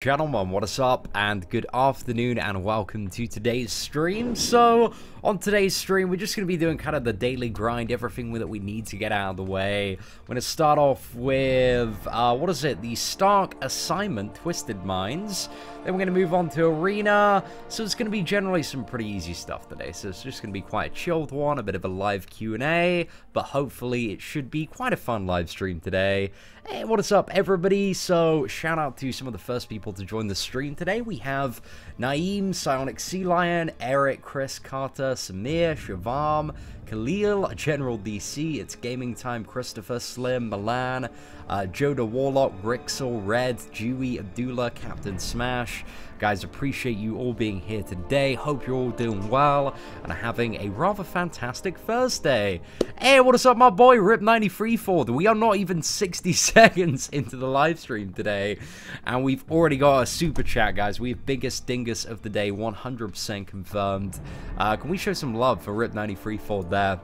Gentlemen, what is up, and good afternoon, and welcome to today's stream. So, on today's stream, we're just going to be doing kind of the daily grind, everything that we need to get out of the way. We're going to start off with, what is it? The Stark Assignment, Twisted Minds. Then we're going to move on to Arena. So it's going to be generally some pretty easy stuff today. So it's just going to be quite a chilled one, a bit of a live Q&A, but hopefully it should be quite a fun live stream today. Hey, what is up, everybody? So, shout out to some of the first people to join the stream today. We have Naeem, Psionic Sea Lion, Eric, Chris, Carter, Samir, Shavam, Khalil, General DC, It's Gaming Time, Christopher, Slim, Milan, Joda Warlock, Rixel, Red, Dewey, Abdullah, Captain Smash. Guys, appreciate you all being here today. Hope you're all doing well and are having a rather fantastic Thursday. Hey, what is up, my boy? Rip93 Ford. We are not even 60 seconds into the live stream today, and we've already got a super chat, guys. We have biggest dingus of the day, 100% confirmed. Can we show some love for Rip93 Ford there?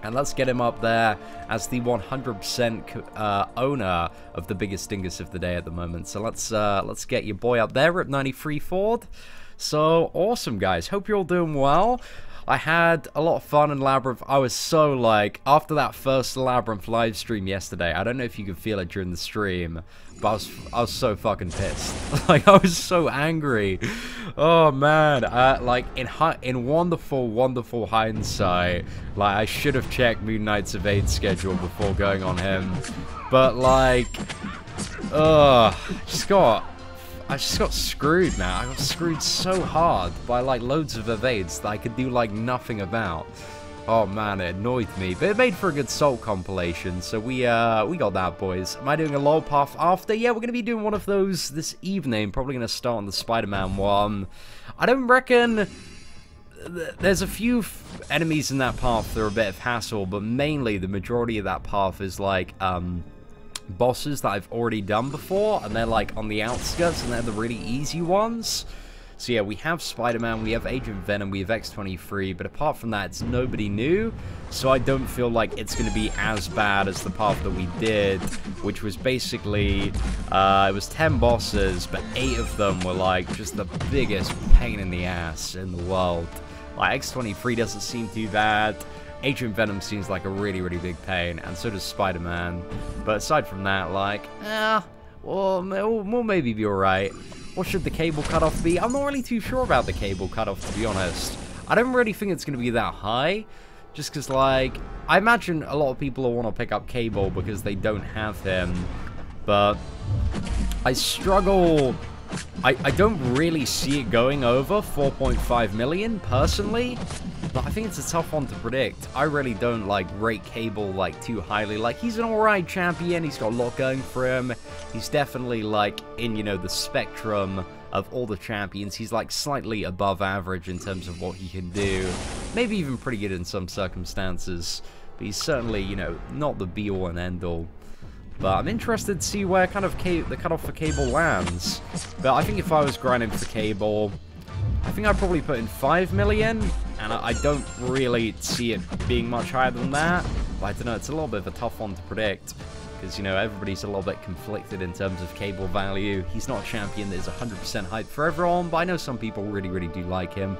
And let's get him up there as the 100% owner of the biggest dingus of the day at the moment. So let's get your boy up there, Rip93 Ford. So awesome, guys. Hope you're all doing well. I had a lot of fun in Labyrinth. I was so, like, after that first Labyrinth live stream yesterday, I don't know if you could feel it during the stream, but I was so fucking pissed. Like, I was so angry. Oh, man. Like, in wonderful hindsight, like, I should have checked Moon Knight's evade schedule before going on him. But, like, I just got screwed, man. I got screwed so hard by, like, loads of evades that I could do, like, nothing about. Oh, man, it annoyed me. But it made for a good Salt compilation, so we got that, boys. Am I doing a LOL path after? Yeah, we're going to be doing one of those this evening. Probably going to start on the Spider-Man one. I don't reckon... There's a few enemies in that path that are a bit of hassle, but mainly the majority of that path is, like, bosses that I've already done before, and they're like on the outskirts, and they're the really easy ones. So yeah, we have Spider-Man, we have Agent Venom, we have X-23, but apart from that, it's nobody new, so I don't feel like it's going to be as bad as the path that we did, which was basically, it was 10 bosses, but 8 of them were like just the biggest pain in the ass in the world. Like, X-23 doesn't seem too bad. Agent Venom seems like a really big pain, and so does Spider-Man. But aside from that, like, well, we'll maybe be alright. What should the cable cutoff be? I'm not really too sure about the cable cutoff, to be honest. I don't really think it's going to be that high, just because, like, I imagine a lot of people will want to pick up Cable because they don't have him, but I struggle... I don't really see it going over 4.5 million, personally, but I think it's a tough one to predict. I really don't, like, rate Cable, like, too highly. Like, he's an alright champion, he's got a lot going for him, he's definitely, like, in, you know, the spectrum of all the champions. He's, like, slightly above average in terms of what he can do, maybe even pretty good in some circumstances, but he's certainly, you know, not the be-all and end-all. But I'm interested to see where kind of the cutoff for Cable lands. But I think if I was grinding for Cable, I think I'd probably put in 5 million. And I don't really see it being much higher than that. But I don't know, it's a little bit of a tough one to predict. Because, you know, everybody's a little bit conflicted in terms of Cable value. He's not a champion that is 100% hyped for everyone, but I know some people really do like him.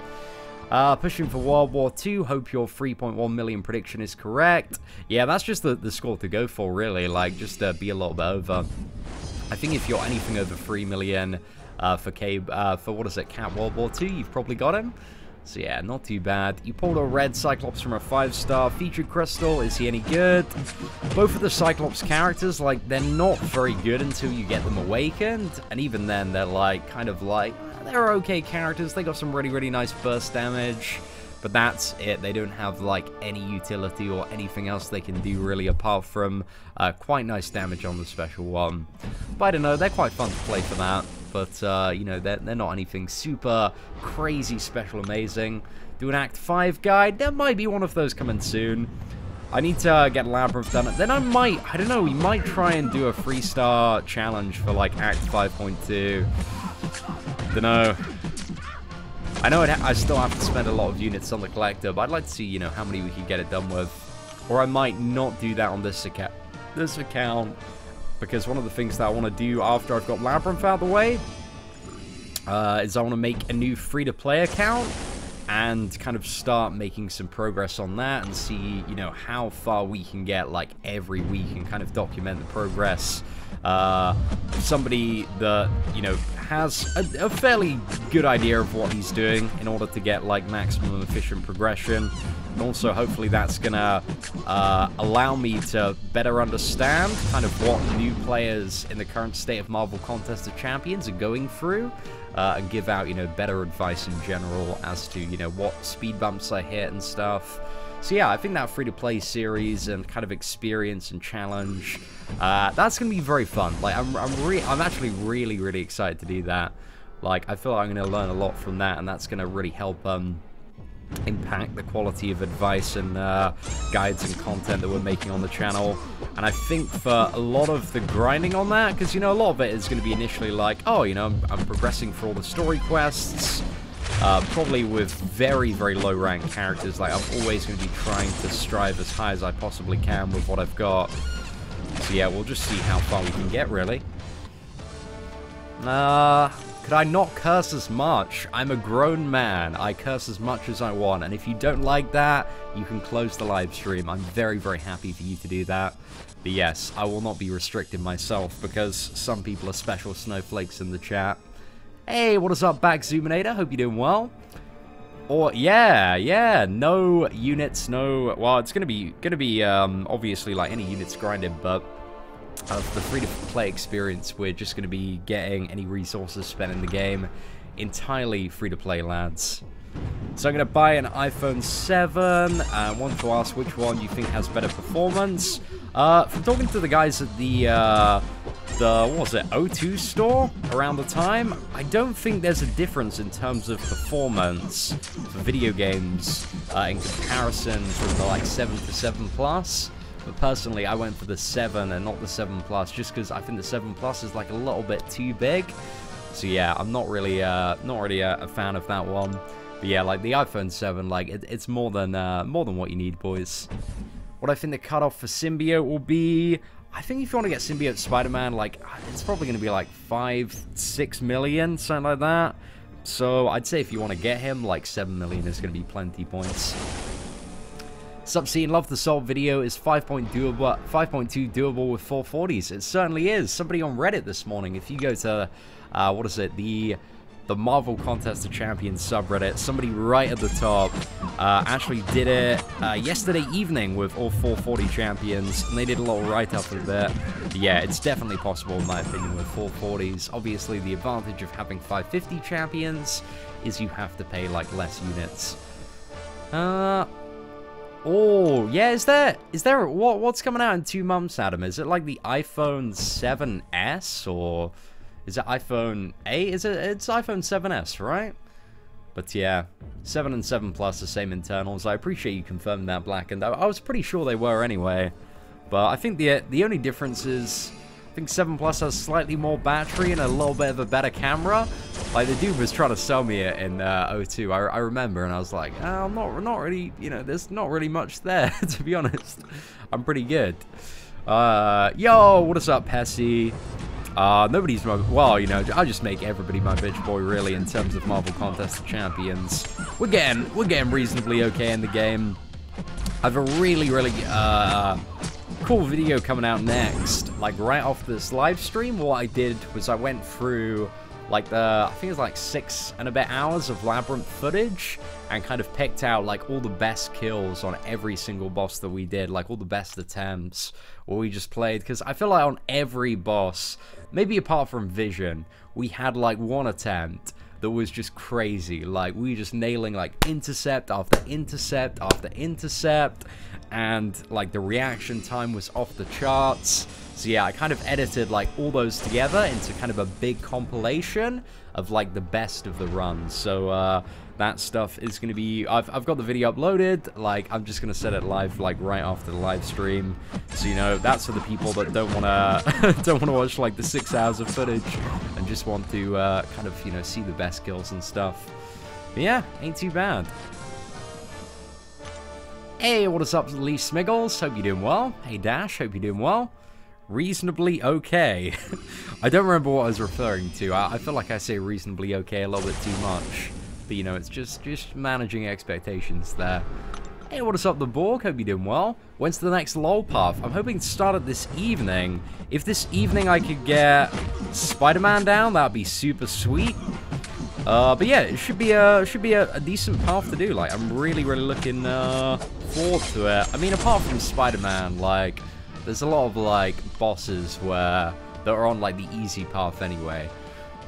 Pushing for World War II, hope your 3.1 million prediction is correct. Yeah, that's just the score to go for, really. Like, just be a little bit over. I think if you're anything over 3 million for what is it, Cat World War II, you've probably got him. So yeah, not too bad. You pulled a red Cyclops from a 5-star. Featured Crystal, is he any good? Both of the Cyclops characters, like, they're not very good until you get them awakened. And even then, they're like, kind of like... They're okay characters, they got some really nice burst damage, but that's it. They don't have, like, any utility or anything else they can do, really, apart from quite nice damage on the special one. But I don't know, they're quite fun to play for that, but, you know, they're not anything super crazy, special, amazing. Do an Act 5 guide, there might be one of those coming soon. I need to get Labyrinth done, then I don't know, we might try and do a 3-star challenge for, like, Act 5.2. Dunno. I know I still have to spend a lot of units on the collector, but I'd like to see, you know, how many we can get it done with. Or I might not do that on this account, because one of the things that I want to do after I've got Labyrinth out of the way is I want to make a new free-to-play account and kind of start making some progress on that and see, you know, how far we can get, like, every week and kind of document the progress. Somebody that, you know, has a fairly good idea of what he's doing in order to get, like, maximum efficient progression. And also, hopefully, that's gonna allow me to better understand kind of what new players in the current state of Marvel Contest of Champions are going through. And give out, you know, better advice in general as to, you know, what speed bumps I hit and stuff. So yeah, I think that free-to-play series and kind of experience and challenge, that's gonna be very fun. Like, I'm actually really excited to do that. Like, I feel like I'm gonna learn a lot from that, and that's gonna really help impact the quality of advice and guides and content that we're making on the channel. And I think for a lot of the grinding on that, because, you know, a lot of it is going to be initially like, oh, you know, I'm progressing for all the story quests, probably with very low rank characters. Like, I'm always going to be trying to strive as high as I possibly can with what I've got. So yeah, we'll just see how far we can get, really. Could I not curse as much? I'm a grown man. I curse as much as I want. And if you don't like that, you can close the live stream. I'm very happy for you to do that. But yes, I will not be restricting myself because some people are special snowflakes in the chat. Hey, what is up, Backzoominator? Hope you're doing well. Or, yeah, no units, no... Well, it's gonna be obviously, like, any units grinded, but... Of the free-to-play experience, we're just going to be getting any resources spent in the game entirely free-to-play, lads. So I'm going to buy an iPhone 7. I want to ask which one you think has better performance. From talking to the guys at the what was it, O2 store around the time, I don't think there's a difference in terms of performance for video games in comparison to the, like, 7 to 7 Plus. But personally, I went for the 7 and not the 7 Plus, just because I think the 7 Plus is, like, a little bit too big. So yeah, I'm not really a fan of that one. But yeah, like, the iPhone 7, like, it's more than what you need, boys. What I think the cutoff for Symbiote will be, I think if you want to get Symbiote Spider-Man, like, it's probably going to be like 5-6 million, something like that. So I'd say if you want to get him, like, 7 million is going to be plenty points. Subscene, love the Salt video. Is 5.2 doable with 440s? It certainly is. Somebody on Reddit this morning, if you go to, what is it, the Marvel Contest of Champions subreddit, somebody right at the top actually did it yesterday evening with all 440 champions, and they did a little write-up of it. But yeah, it's definitely possible, in my opinion, with 440s. Obviously, the advantage of having 550 champions is you have to pay, like, less units. Oh, yeah, is there, what's coming out in 2 months, Adam? Is it like the iPhone 7S, or is it iPhone 8? It's iPhone 7S, right? But yeah, 7 and 7 Plus, the same internals. I appreciate you confirming that, Black, and I was pretty sure they were anyway. But I think the only difference is, I think 7 Plus has slightly more battery and a little bit of a better camera. Like, the dude was trying to sell me it in O2, I remember, and I was like, oh, I'm not really, you know, there's not really much there, to be honest. I'm pretty good. Yo, what is up, Pessy? Nobody's my, well, you know, I just make everybody my bitch boy, really, in terms of Marvel Contest of Champions. We're getting reasonably okay in the game. I have a really cool video coming out next, like, right off this live stream. What I did was I went through, like, I think it's like 6 and a bit hours of Labyrinth footage, and kind of picked out, like, all the best kills on every single boss that we did, like, all the best attempts where we just played, because I feel like on every boss, maybe apart from Vision, we had, like, one attempt that was just crazy. Like, we were just nailing, like, intercept after intercept after intercept, and, like, the reaction time was off the charts. So yeah, I kind of edited, like, all those together into kind of a big compilation of, like, the best of the runs. So that stuff is going to be, I've got the video uploaded. Like, I'm just going to set it live, like, right after the live stream. So, you know, that's for the people that don't want to watch, like, the 6 hours of footage and just want to kind of, you know, see the best kills and stuff. But yeah, ain't too bad. Hey, what is up, Lee Smiggles? Hope you're doing well. Hey, Dash, hope you're doing well. reasonably okay. I don't remember what I was referring to. I feel like I say reasonably okay a little bit too much. But, you know, it's just managing expectations there. Hey, what is up, the Borg? Hope you're doing well. When's the next LOL path? I'm hoping to start it this evening. If this evening I could get Spider-Man down, that'd be super sweet. But yeah, it should be a decent path to do. Like, I'm really looking forward to it. I mean, apart from Spider-Man, like, there's a lot of like bosses that are on like the easy path anyway.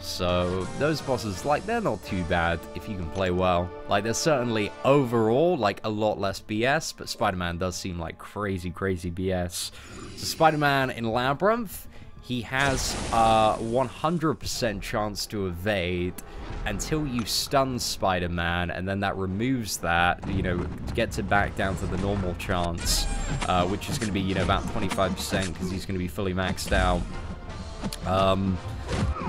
So those bosses, like, they're not too bad if you can play well. Like, there's certainly overall like a lot less BS, but Spider-Man does seem like crazy BS. So Spider-Man in Labyrinth, he has 100% chance to evade until you stun Spider-Man, and then that removes that, you know, gets it back down to the normal chance, which is going to be, you know, about 25% because he's going to be fully maxed out.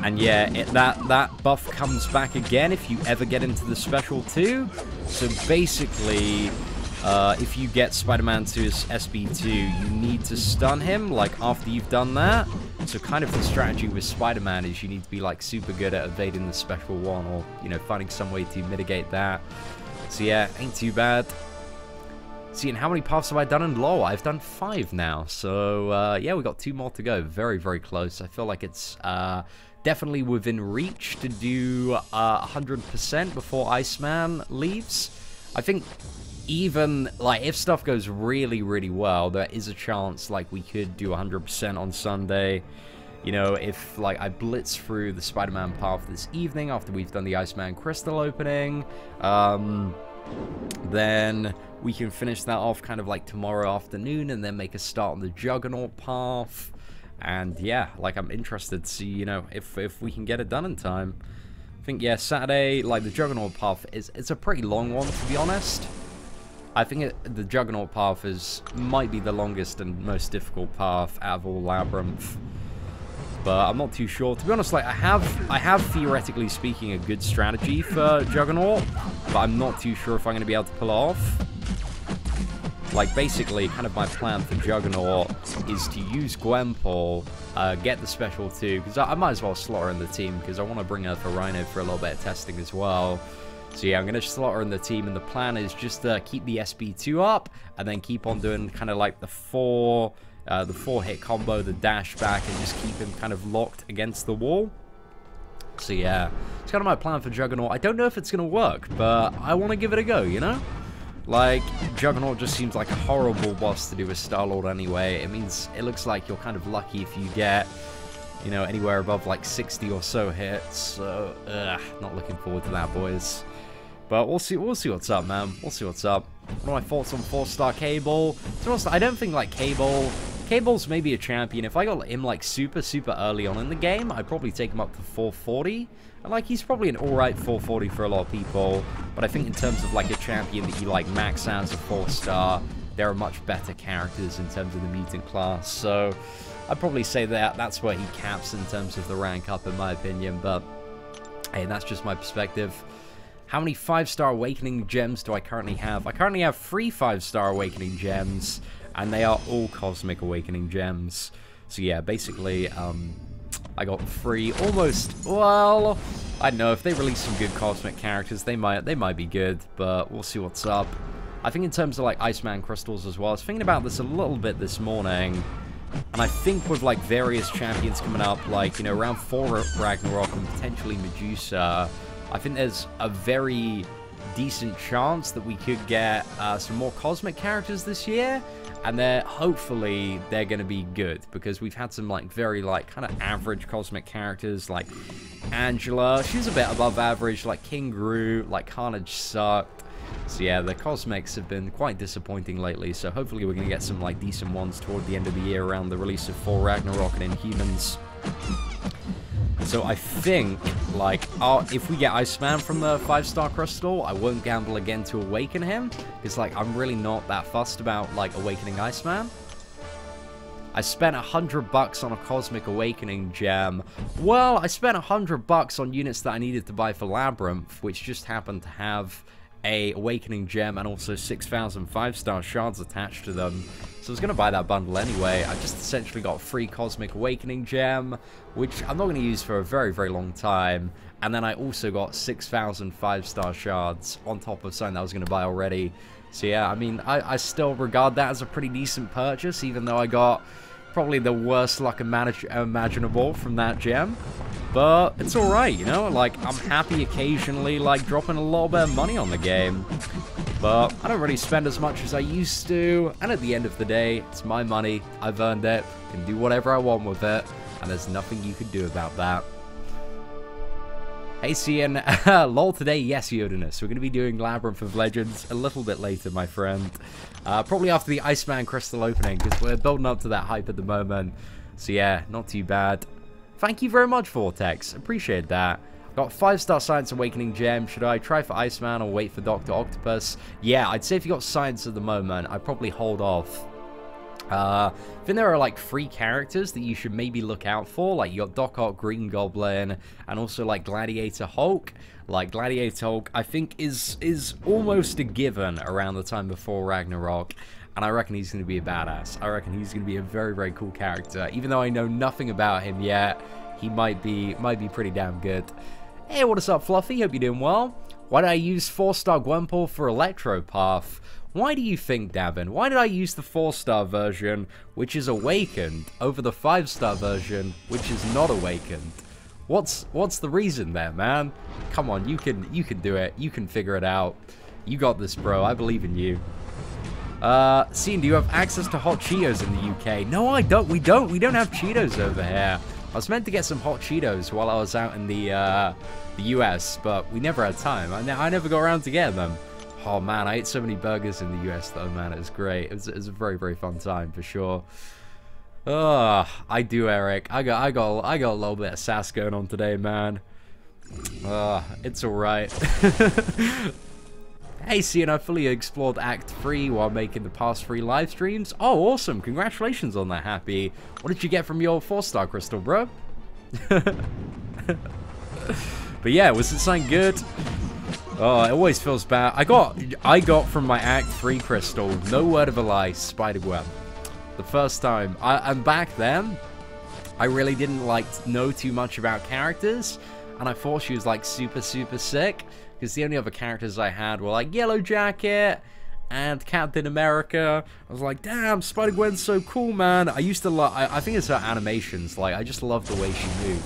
And yeah, that buff comes back again if you ever get into the special 2. So basically, if you get Spider-Man to his SB2, you need to stun him, like, after you've done that. So kind of the strategy with Spider-Man is you need to be, like, super good at evading the special 1, or, you know, finding some way to mitigate that. So yeah, ain't too bad. See, and how many paths have I done in LoL? I've done 5 now. So, yeah, we got 2 more to go. Very close. I feel like it's definitely within reach to do 100% before Iceman leaves. I think even, like, if stuff goes really well, there is a chance, like, we could do 100% on Sunday. You know, if, like, I blitz through the Spider-Man path this evening after we've done the Iceman Crystal opening, then we can finish that off kind of like tomorrow afternoon and then make a start on the Juggernaut path. And yeah, like, I'm interested to see, you know, if we can get it done in time. I think, yeah, Saturday, like, the Juggernaut path it's a pretty long one, to be honest. I think the Juggernaut path might be the longest and most difficult path out of all Labyrinth. But I'm not too sure. To be honest, like, I have theoretically speaking a good strategy for Juggernaut, but I'm not too sure if I'm going to be able to pull it off. Like, basically, kind of my plan for Juggernaut is to use Gwenpool, get the special 2, because I might as well slot her in the team, because I want to bring her for Rhino for a little bit of testing as well. So yeah, I'm going to slot her in the team, and the plan is just to keep the SB2 up, and then keep on doing kind of like the 4-hit combo, the dash back, and just keep him kind of locked against the wall. So yeah, it's kind of my plan for Juggernaut. I don't know if it's going to work, but I want to give it a go, you know? Like, Juggernaut just seems like a horrible boss to do with Star-Lord anyway. It looks like you're kind of lucky if you get, you know, anywhere above like 60 or so hits. So, not looking forward to that, boys. But we'll see what's up, man. We'll see what's up. What are my thoughts on 4-star Cable? To be honest, I don't think, like, Cable's maybe a champion. If I got him, like, super early on in the game, I'd probably take him up to 440. And, like, he's probably an alright 440 for a lot of people. But I think in terms of, like, a champion that you, like, max out as a 4-star, there are much better characters in terms of the mutant class. So I'd probably say that's where he caps in terms of the rank up, in my opinion. But, hey, that's just my perspective. How many 5-star Awakening Gems do I currently have? I currently have 3 5-star Awakening Gems, and they are all Cosmic Awakening Gems. So yeah, basically, I got 3 almost, well, I don't know, if they release some good Cosmic characters, they might be good, but we'll see what's up. I think in terms of, like, Iceman Crystals as well, I was thinking about this a little bit this morning, and I think with, like, various champions coming up, like, you know, around 4 Ragnarok and potentially Medusa, I think there's a very decent chance that we could get some more Cosmic characters this year, and hopefully they're going to be good, because we've had some, like, very, like, kind of average Cosmic characters, like Angela. She's a bit above average, like King Groot, like Carnage sucked. So yeah, the Cosmics have been quite disappointing lately, so hopefully we're going to get some, like, decent ones toward the end of the year around the release of 4 Ragnarok and Inhumans. So I think, like, if we get Iceman from the 5-star Crystal, I won't gamble again to awaken him, because, like, I'm really not that fussed about, like, awakening Iceman. I spent $100 on a Cosmic Awakening Gem. Well, I spent $100 on units that I needed to buy for Labyrinth, which just happened to have a Awakening Gem and also 6,000 5-star shards attached to them. So I was going to buy that bundle anyway. I just essentially got a free Cosmic Awakening Gem, which I'm not going to use for a very, very long time. And then I also got 6,000 5-star shards on top of something that I was going to buy already. So yeah, I mean, I still regard that as a pretty decent purchase, even though I got probably the worst luck imaginable from that gem. But it's alright, you know? Like, I'm happy occasionally, like, dropping a little bit of money on the game. But I don't really spend as much as I used to. And at the end of the day, it's my money. I've earned it. I can do whatever I want with it. And there's nothing you can do about that. Hey, Cian. Lol today, yes, Yodinus. We're going to be doing Labyrinth of Legends a little bit later, my friend. Probably after the Iceman Crystal opening, because we're building up to that hype at the moment. So yeah, not too bad. Thank you very much, Vortex. Appreciate that. Got 5-star Science Awakening Gem. Should I try for Iceman or wait for Dr. Octopus? Yeah, I'd say if you got Science at the moment, I'd probably hold off. I think there are like 3 characters that you should maybe look out for. Like, you got Doc Ock, Green Goblin, and also like Gladiator Hulk. Like, Gladiator Hulk, I think is almost a given around the time before Ragnarok. And I reckon he's going to be a badass. I reckon he's going to be a very, very cool character. Even though I know nothing about him yet, he might be pretty damn good. Hey, what is up, Fluffy? Hope you're doing well. Why did I use 4-star Gwenpool for Electro Path? Why do you think, Davin? Why did I use the 4-star version, which is awakened, over the 5-star version, which is not awakened? What's the reason there, man? Come on, you can do it. You can figure it out. You got this, bro. I believe in you. Cian, do you have access to hot Cheetos in the UK? No, I don't. We don't have Cheetos over here. I was meant to get some hot Cheetos while I was out in the US, but we never had time. I never got around to getting them. Oh man, I ate so many burgers in the US though, man. It was great. It was a very, very fun time for sure. I do, Eric. I got a little bit of sass going on today, man. It's alright. Hey, Cian, I fully explored Act 3 while making the past 3 live streams. Oh, awesome. Congratulations on that, Hypeee. What did you get from your 4-star crystal, bro? But yeah, was it something good? Oh, it always feels bad. I got from my Act 3 crystal, no word of a lie, Spiderweb. The first time. And back then, I really didn't know too much about characters. And I thought she was like super, super sick. Because the only other characters I had were like Yellow Jacket and Captain America. I was like, damn, Spider-Gwen's so cool, man. I used to love, I think it's her animations. Like, I just love the way she moved.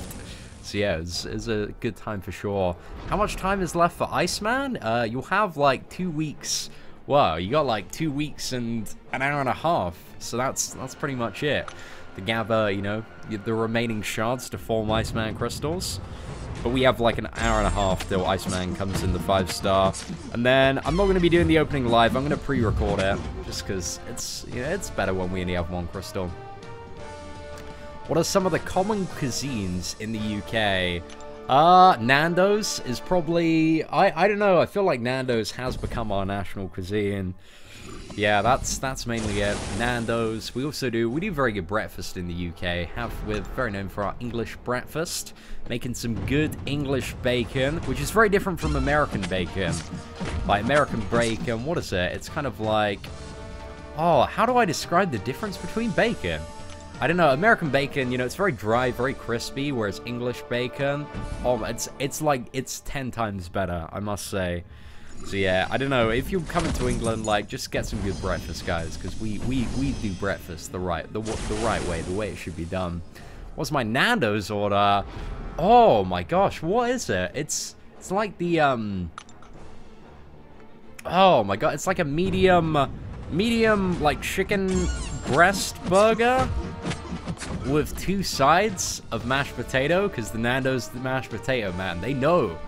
So yeah, it's a good time for sure. How much time is left for Iceman? You'll have like 2 weeks. Wow, you got like 2 weeks and an hour and a half. So that's pretty much it. To gather, you know, the remaining shards to form Iceman crystals. But we have like an hour and a half till Iceman comes in the 5-star. And then I'm not going to be doing the opening live. I'm going to pre-record it. Just because it's better when we only have 1 crystal. What are some of the common cuisines in the UK? Nando's is probably... I don't know. I feel like Nando's has become our national cuisine. Yeah, that's mainly it. Nando's. We do very good breakfast in the UK. We're very known for our English breakfast. Making some good English bacon, which is very different from American bacon. Like, American bacon, what is it? It's kind of like... Oh, how do I describe the difference between bacon? I don't know. American bacon, you know, it's very dry, very crispy, whereas English bacon, oh, it's 10 times better, I must say. So yeah, I don't know. If you're coming to England, like, just get some good breakfast, guys, because we do breakfast the right way, the way it should be done. What's my Nando's order? Oh my gosh, what is it? It's like the oh my god, it's like a medium like chicken breast burger with 2 sides of mashed potato, because the Nando's the mashed potato, man. They know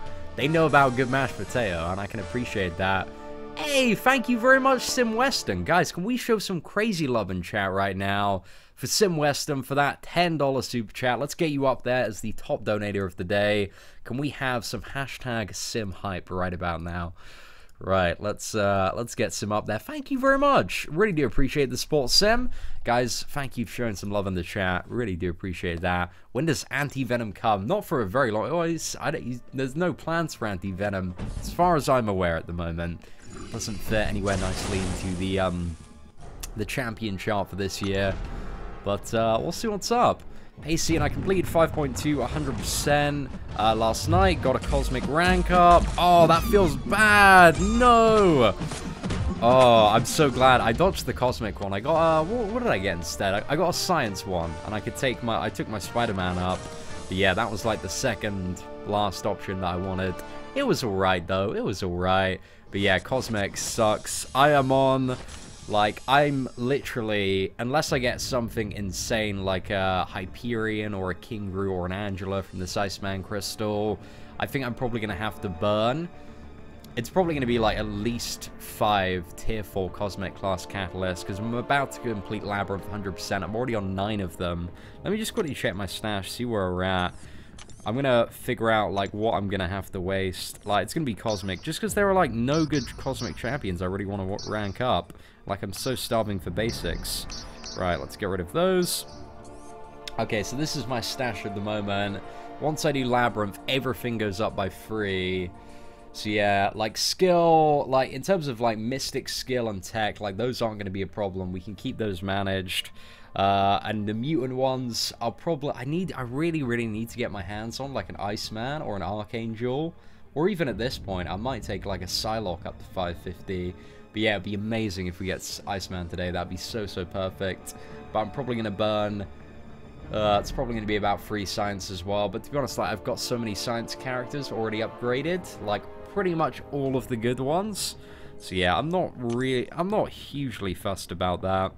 about good mashed potato, and I can appreciate that. Hey, thank you very much, Sim Weston. Guys, can we show some crazy love in chat right now for Sim Weston for that $10 super chat? Let's get you up there as the top donator of the day. Can we have some hashtag Sim hype right about now? Right, let's get Sim up there. Thank you very much. Really do appreciate the support, Sim. Guys, thank you for showing some love in the chat. Really do appreciate that. When does Anti-Venom come? Not for a very long... there's no plans for Anti-Venom, as far as I'm aware at the moment. Doesn't fit anywhere nicely into the champion chart for this year. But we'll see what's up. Hypeee, and I completed 5.2 100% last night. Got a cosmic rank up. Oh, that feels bad. No. Oh, I'm so glad I dodged the cosmic one. I got what did I get instead? I got a science one, and I took my Spider-Man up. But yeah, that was like the second last option that I wanted. It was alright though. It was alright. But yeah, cosmic sucks. I am on... Like, I'm literally, unless I get something insane like a Hyperion or a Kingroo or an Angela from this Iceman crystal, I think I'm probably going to have to burn. It's probably going to be like at least 5 tier 4 cosmic class catalysts, because I'm about to complete Labyrinth 100%. I'm already on 9 of them. Let me just quickly check my stash, see where we're at. I'm going to figure out, like, what I'm going to have to waste. Like, it's going to be cosmic, just because there are, like, no good cosmic champions I really want to rank up. Like, I'm so starving for basics. Right, let's get rid of those. Okay, so this is my stash at the moment. Once I do Labyrinth, everything goes up by 3. So yeah, like, skill, like, in terms of, like, Mystic skill and tech, like, those aren't going to be a problem. We can keep those managed. And the mutant ones, I really need to get my hands on, like, an Iceman or an Archangel. Or even at this point, I might take, like, a Psylocke up to 550. But yeah, it'd be amazing if we get Iceman today. That'd be so perfect. But I'm probably going to burn... it's probably going to be about 3 science as well. But to be honest, like, I've got so many science characters already upgraded. Like, pretty much all of the good ones. So yeah, I'm not hugely fussed about that.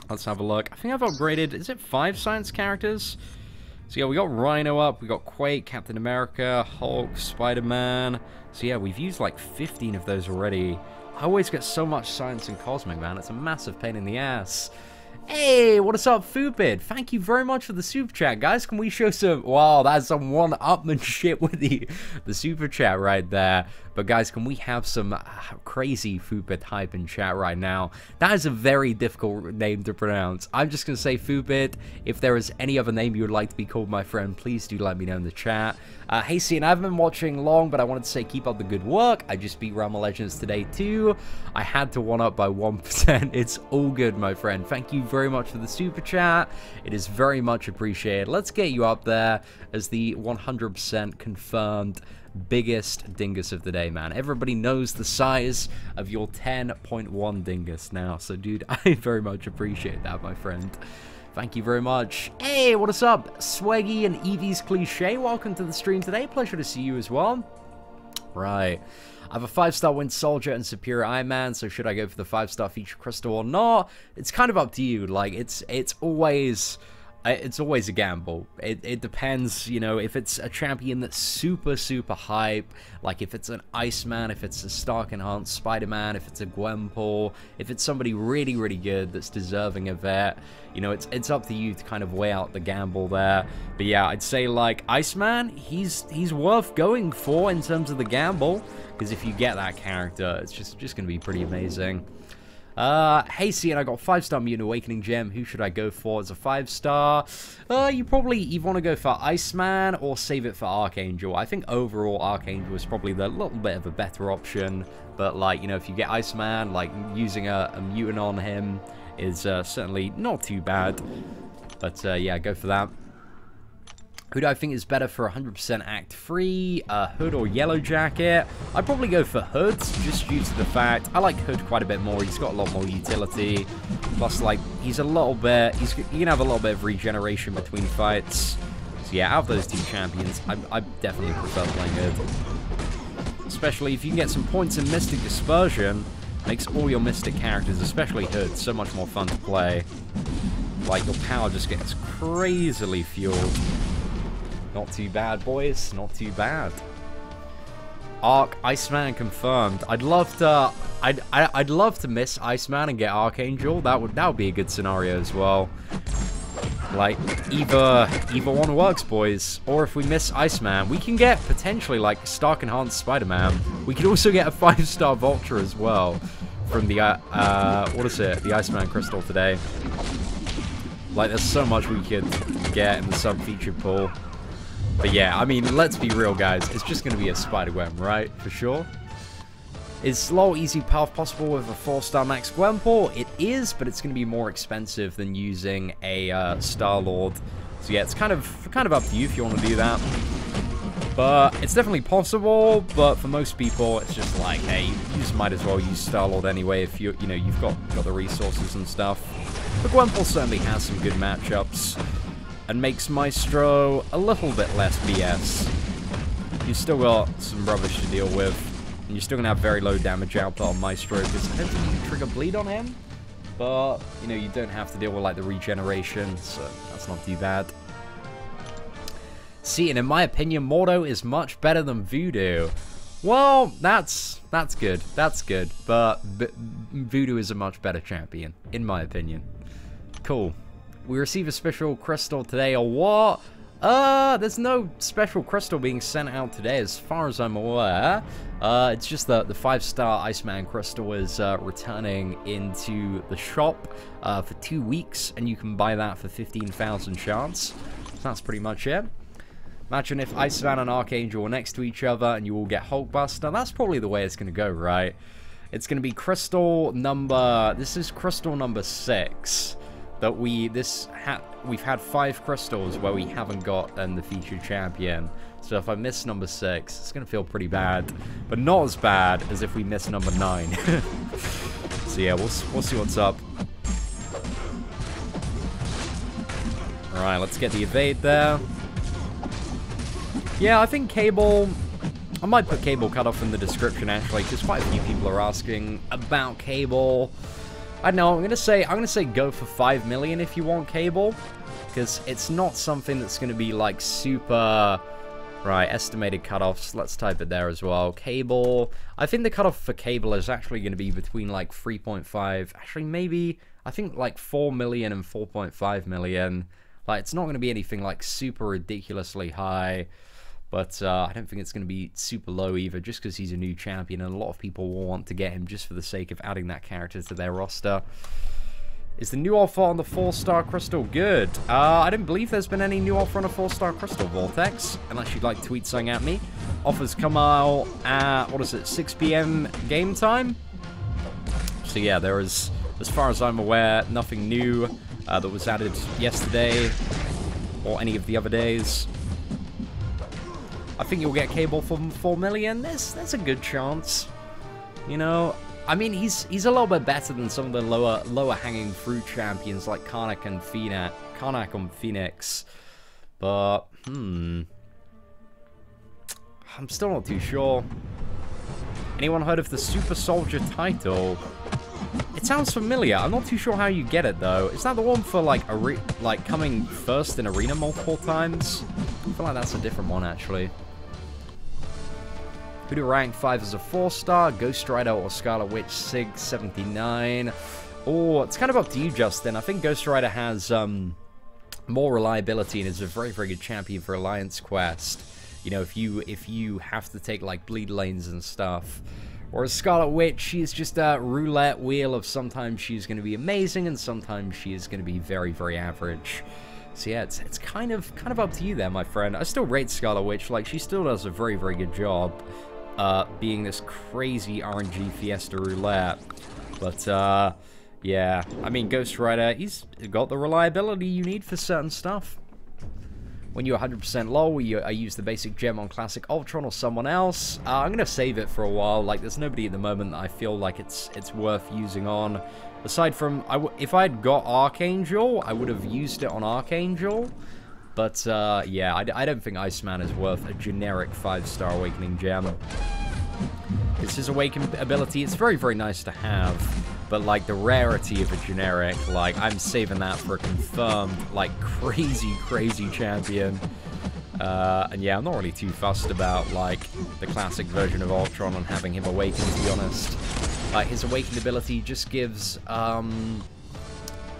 Let's have a look. I think I've upgraded... Is it 5 science characters? So yeah, we got Rhino up. We got Quake, Captain America, Hulk, Spider-Man. So yeah, we've used like 15 of those already. I always get so much science and cosmic, man. It's a massive pain in the ass. Hey, what is up, Foobid? Thank you very much for the super chat, guys. Can we show some... Wow, that's some one-upmanship with the super chat right there. But guys, can we have some crazy Foobid hype in chat right now? That is a very difficult name to pronounce. I'm just going to say Foobid. If there is any other name you would like to be called, my friend, please do let me know in the chat. Hypeee, and I haven't been watching long, but I wanted to say keep up the good work. I just beat Realm of Legends today too. I had to 1-up by 1%. It's all good, my friend. Thank you very much for the super chat. It is very much appreciated. Let's get you up there as the 100% confirmed biggest dingus of the day, man. Everybody knows the size of your 10.1 dingus now. So, dude, I very much appreciate that, my friend. Thank you very much. Hey, what is up? Swaggy and Evie's Cliche, welcome to the stream today. Pleasure to see you as well. Right. I have a 5-star Wind Soldier and Superior Iron Man, so should I go for the 5-star Feature Crystal or not? It's kind of up to you. Like, it's always a gamble. It depends, you know, if it's a champion that's super hype, like if it's an Iceman, if it's a Stark Enhanced Spider-Man, if it's a Gwenpool, if it's somebody really good that's deserving of it, you know, it's up to you to kind of weigh out the gamble there. But yeah, I'd say, like, Iceman, he's worth going for in terms of the gamble, because if you get that character, it's just going to be pretty amazing. Hypeee, and I got 5-star Mutant Awakening Gem. Who should I go for as a 5-star? You want to go for Iceman or save it for Archangel. I think overall Archangel is probably the little bit of a better option. But, like, you know, if you get Iceman, like, using a mutant on him is certainly not too bad. But, yeah, go for that. Who do I think is better for 100% Act 3, Hood or Yellow Jacket? I'd probably go for Hood, just due to the fact I like Hood quite a bit more. He's got a lot more utility. Plus, like, he's a little bit... you can have a little bit of regeneration between fights. So yeah, out of those 2 champions, I definitely prefer playing Hood. Especially if you can get some points in Mystic Dispersion, makes all your Mystic characters, especially Hood, so much more fun to play. Like, your power just gets crazily fueled. Not too bad, boys. Not too bad. Iceman confirmed. I'd love to miss Iceman and get Archangel. That would be a good scenario as well. Like, either one works, boys. Or if we miss Iceman, we can get potentially, like, Stark Enhanced Spider-Man. We could also get a 5-star Vulture as well from the, what is it? The Iceman Crystal today. Like, there's so much we could get in the sub-featured pool. But yeah, I mean, let's be real, guys. It's just going to be a Spider-Gwen, right? For sure. Is slow, easy path possible with a 4-star max Gwenpool? It is, but it's going to be more expensive than using a Star-Lord. So yeah, it's kind of up to you if you want to do that. But it's definitely possible. But for most people, it's just like, hey, you just might as well use Star-Lord anyway if you've got the resources and stuff. But Gwenpool certainly has some good matchups and makes Maestro a little bit less BS. You've still got some rubbish to deal with. And you're still going to have very low damage output on Maestro, because I don't think you can trigger bleed on him. But, you don't have to deal with, like, the regeneration, so that's not too bad. See, and in my opinion, Mordo is much better than Voodoo. Well, that's good. That's good. But Voodoo is a much better champion, in my opinion. Cool. We receive a special crystal today, or what? There's no special crystal being sent out today, as far as I'm aware. It's just the 5-star Iceman crystal is returning into the shop for 2 weeks, and you can buy that for 15,000 shards. So that's pretty much it. Imagine if Iceman and Archangel were next to each other, and you all get Hulkbuster. That's probably the way it's going to go, right? It's going to be crystal number... This is crystal number 6. That we've had 5 crystals where we haven't gotten the featured champion. So if I miss number 6, it's going to feel pretty bad. But not as bad as if we miss number 9. So yeah, we'll see what's up. Alright, let's get the evade there. Yeah, I think Cable... I might put Cable Cutoff in the description, actually, because quite a few people are asking about Cable. I don't know, I'm gonna say go for 5 million if you want Cable, because it's not something that's gonna be like super... Right, estimated cutoffs, let's type it there as well. Cable, I think the cutoff for Cable is actually gonna be between like 3.5, actually maybe, I think like 4 million and 4.5 million. Like, it's not gonna be anything like super ridiculously high. But I don't think it's going to be super low either, just because he's a new champion, and a lot of people will want to get him just for the sake of adding that character to their roster. Is the new offer on the 4-star crystal good? I don't believe there's been any new offer on a 4-star crystal, Vortex, unless you'd like to tweet something at me. Offers come out at, what is it, 6 PM game time? So yeah, there is, as far as I'm aware, nothing new that was added yesterday or any of the other days. I think you'll get Cable for 4 million. There's a good chance. I mean, he's a little bit better than some of the lower hanging fruit champions like Karnak and Phoenix. But I'm still not too sure. Anyone heard of the Super Soldier title? It sounds familiar. I'm not too sure how you get it though. Is that the one for like coming first in arena multiple times? I feel like that's a different one actually. Voodoo rank 5 as a 4-star, Ghost Rider or Scarlet Witch Sig 79. Oh, it's kind of up to you, Justin. I think Ghost Rider has more reliability and is a very, very good champion for Alliance Quest. If you have to take like bleed lanes and stuff. Whereas Scarlet Witch, she's just a roulette wheel of sometimes she's going to be amazing and sometimes she is going to be very, very average. So yeah, it's kind of up to you there, my friend. I still rate Scarlet Witch. Like, she still does a very, very good job. Being this crazy RNG Fiesta Roulette. But, yeah. I mean, Ghost Rider, he's got the reliability you need for certain stuff. When you're 100% low, I use the basic gem on Classic Ultron or someone else. I'm going to save it for a while. Like, there's nobody at the moment that I feel like it's worth using on. Aside from, if I'd got Archangel, I would have used it on Archangel. But, yeah, I don't think Iceman is worth a generic 5-star Awakening Gem. It's his Awaken ability. It's very, very nice to have. But, like, the rarity of a generic, like, I'm saving that for a confirmed, like, crazy, crazy champion. And, yeah, I'm not really too fussed about, like, the classic version of Ultron and having him awaken, to be honest. Like, his Awakened ability just gives,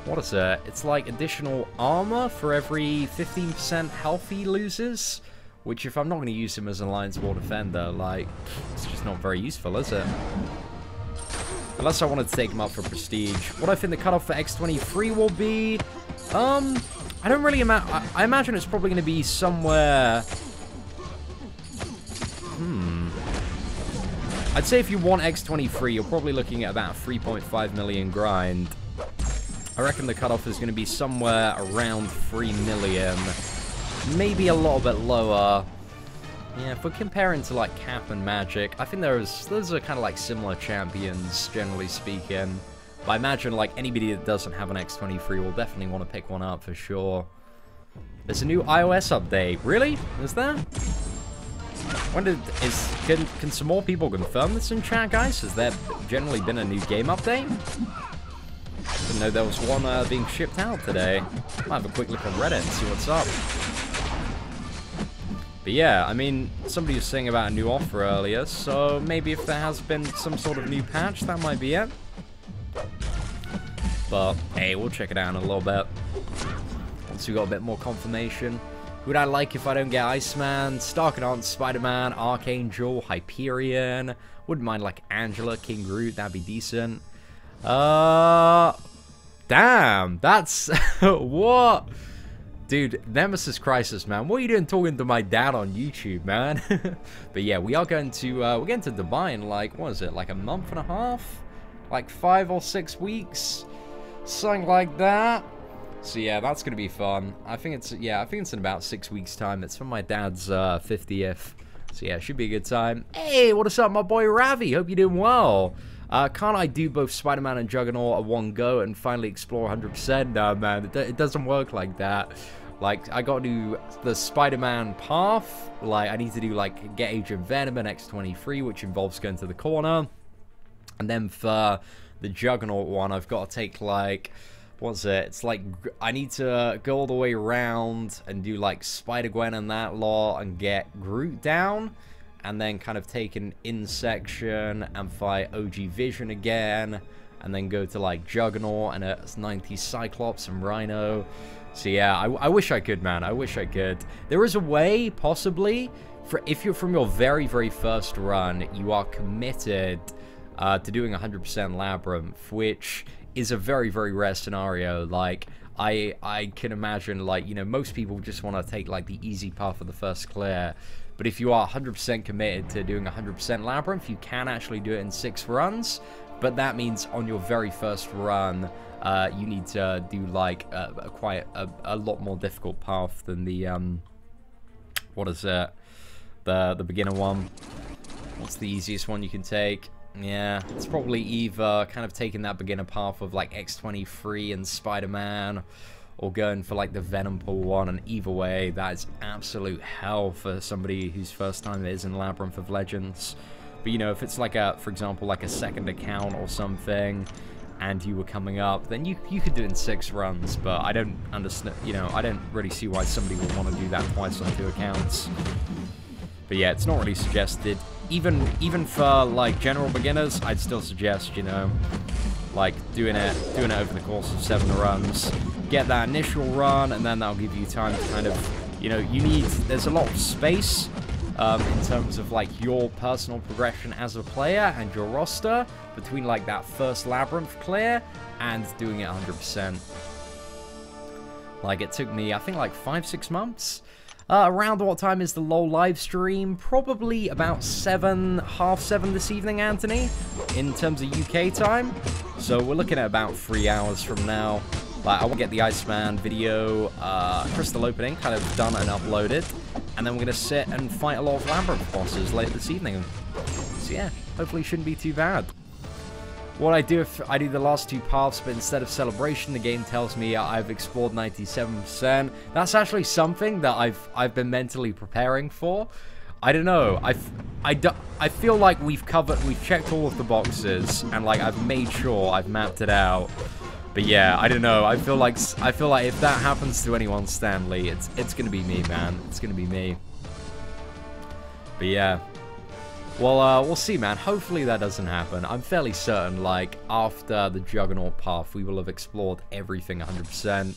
What is it? It's like additional armor for every 15% health he loses. Which, if I'm not going to use him as an Alliance War Defender, like, it's just not very useful, is it? Unless I wanted to take him up for Prestige. What I think the cutoff for X23 will be... I don't really imagine... I imagine it's probably going to be somewhere... I'd say if you want X23, you're probably looking at about 3.5 million grind. I reckon the cutoff is going to be somewhere around 3 million. Maybe a little bit lower. Yeah, if we're comparing to like Cap and Magic, I think those are kind of like similar champions, generally speaking. But I imagine like anybody that doesn't have an X23 will definitely want to pick one up for sure. There's a new iOS update. Really? Is there? Can some more people confirm this in chat, guys? Has there generally been a new game update? Didn't know there was one being shipped out today. Might have a quick look on Reddit and see what's up. But yeah, I mean, somebody was saying about a new offer earlier, so maybe if there has been some sort of new patch, that might be it. But hey, we'll check it out in a little bit. Once we got a bit more confirmation. Who would I like if I don't get Iceman, Starkadance, Spider-Man, Archangel, Hyperion? Wouldn't mind like Angela, King Groot, that'd be decent. Damn, that's... what? Dude, Nemesis Crisis, man. What are you doing talking to my dad on YouTube, man? But yeah, we are going to, we're going to Dubai in like, what is it, like a month and a half? Like 5 or 6 weeks? Something like that. So yeah, that's going to be fun. I think it's, yeah, I think it's in about 6 weeks' time. It's for my dad's 50th. So yeah, it should be a good time. Hey, what is up, my boy Ravi? Hope you're doing well. Can't I do both Spider-Man and Juggernaut at one go and finally explore 100%? No, man, it doesn't work like that. Like, I gotta do the Spider-Man path. Like, I need to do, like, get Agent Venom and X23, which involves going to the corner. And then for the Juggernaut one, I've got to take, like, what's it? It's like, I need to go all the way around and do, like, Spider-Gwen and that lot and get Groot down. And then kind of take an in section and fight OG Vision again. And then go to, like, Juggernaut and a 90 Cyclops and Rhino. So yeah, I wish I could, man. I wish I could. There is a way, possibly, for if you're from your very, very first run, you are committed to doing 100% Labyrinth, which is a very, very rare scenario. Like, I can imagine, like, you know, most people just want to take, like, the easy path of the first clear. But if you are 100% committed to doing 100% Labyrinth, you can actually do it in 6 runs. But that means on your very first run, you need to do like quite a lot more difficult path than the what is it? The beginner one. What's the easiest one you can take? Yeah, it's probably either kind of taking that beginner path of like X23 and Spider-Man, or going for like the Venom Pool one. And either way, that is absolute hell for somebody whose first time it is in Labyrinth of Legends. But you know, if it's like a, for example, like a second account or something, and you were coming up, then you could do it in 6 runs. But I don't understand, you know, I don't really see why somebody would want to do that twice on 2 accounts. But yeah, it's not really suggested. Even for like general beginners, I'd still suggest, you know, like doing it over the course of 7 runs. Get that initial run, and then that'll give you time to kind of, you know, there's a lot of space in terms of like your personal progression as a player and your roster between like that first Labyrinth clear and doing it 100%. Like, it took me, I think, like 5-6 months. Around what time is the LOL live stream? Probably about 7, half 7 this evening, Anthony, in terms of UK time. So we're looking at about 3 hours from now. Like, I want to get the Iceman video, Crystal Opening, kind of done and uploaded. And then we're going to sit and fight a lot of Labyrinth bosses later this evening. So yeah, hopefully it shouldn't be too bad. What I do if I do the last 2 paths, but instead of Celebration, the game tells me I've explored 97%. That's actually something that I've been mentally preparing for. I don't know. I feel like we've checked all of the boxes, and like I've made sure I've mapped it out. But yeah, I don't know. I feel like if that happens to anyone, Stanley, it's gonna be me, man. It's gonna be me. But yeah. Well, we'll see, man. Hopefully that doesn't happen. I'm fairly certain, like, after the Juggernaut path, we will have explored everything 100%.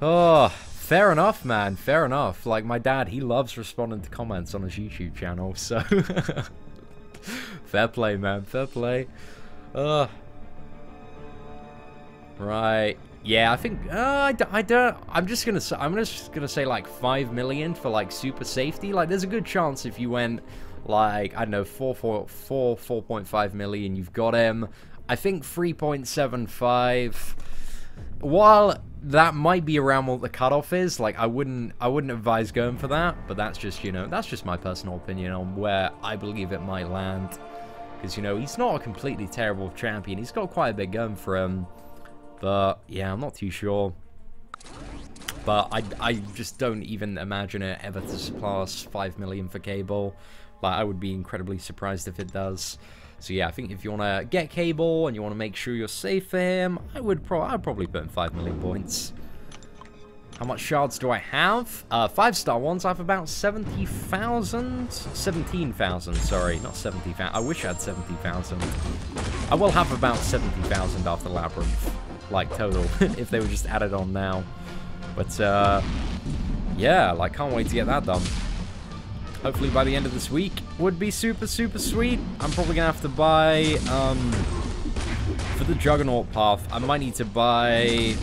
Oh, fair enough, man. Fair enough. Like, my dad, he loves responding to comments on his YouTube channel, so... Fair play, man. Fair play. Right. Yeah, I think I don't. I'm just gonna say like 5 million for like super safety. Like, there's a good chance if you went like, I don't know, 4.5 million, you've got him. I think 3.75. While that might be around what the cutoff is, like I wouldn't advise going for that. But that's just, you know, that's just my personal opinion on where I believe it might land. Because, you know, he's not a completely terrible champion. He's got quite a bit going for him. But, yeah, I'm not too sure. But I just don't even imagine it ever to surpass 5 million for Cable. Like, I would be incredibly surprised if it does. So, yeah, I think if you want to get Cable and you want to make sure you're safe for him, I'd probably put in 5 million points. How much shards do I have? 5-star ones, I have about 70,000? 17,000, sorry, not 70,000. I wish I had 70,000. I will have about 70,000 after Labyrinth. Like, total, if they were just added on now. But, yeah, like, can't wait to get that done. Hopefully by the end of this week. Would be super, super sweet. I'm probably gonna have to buy, for the Juggernaut path, I might need to buy...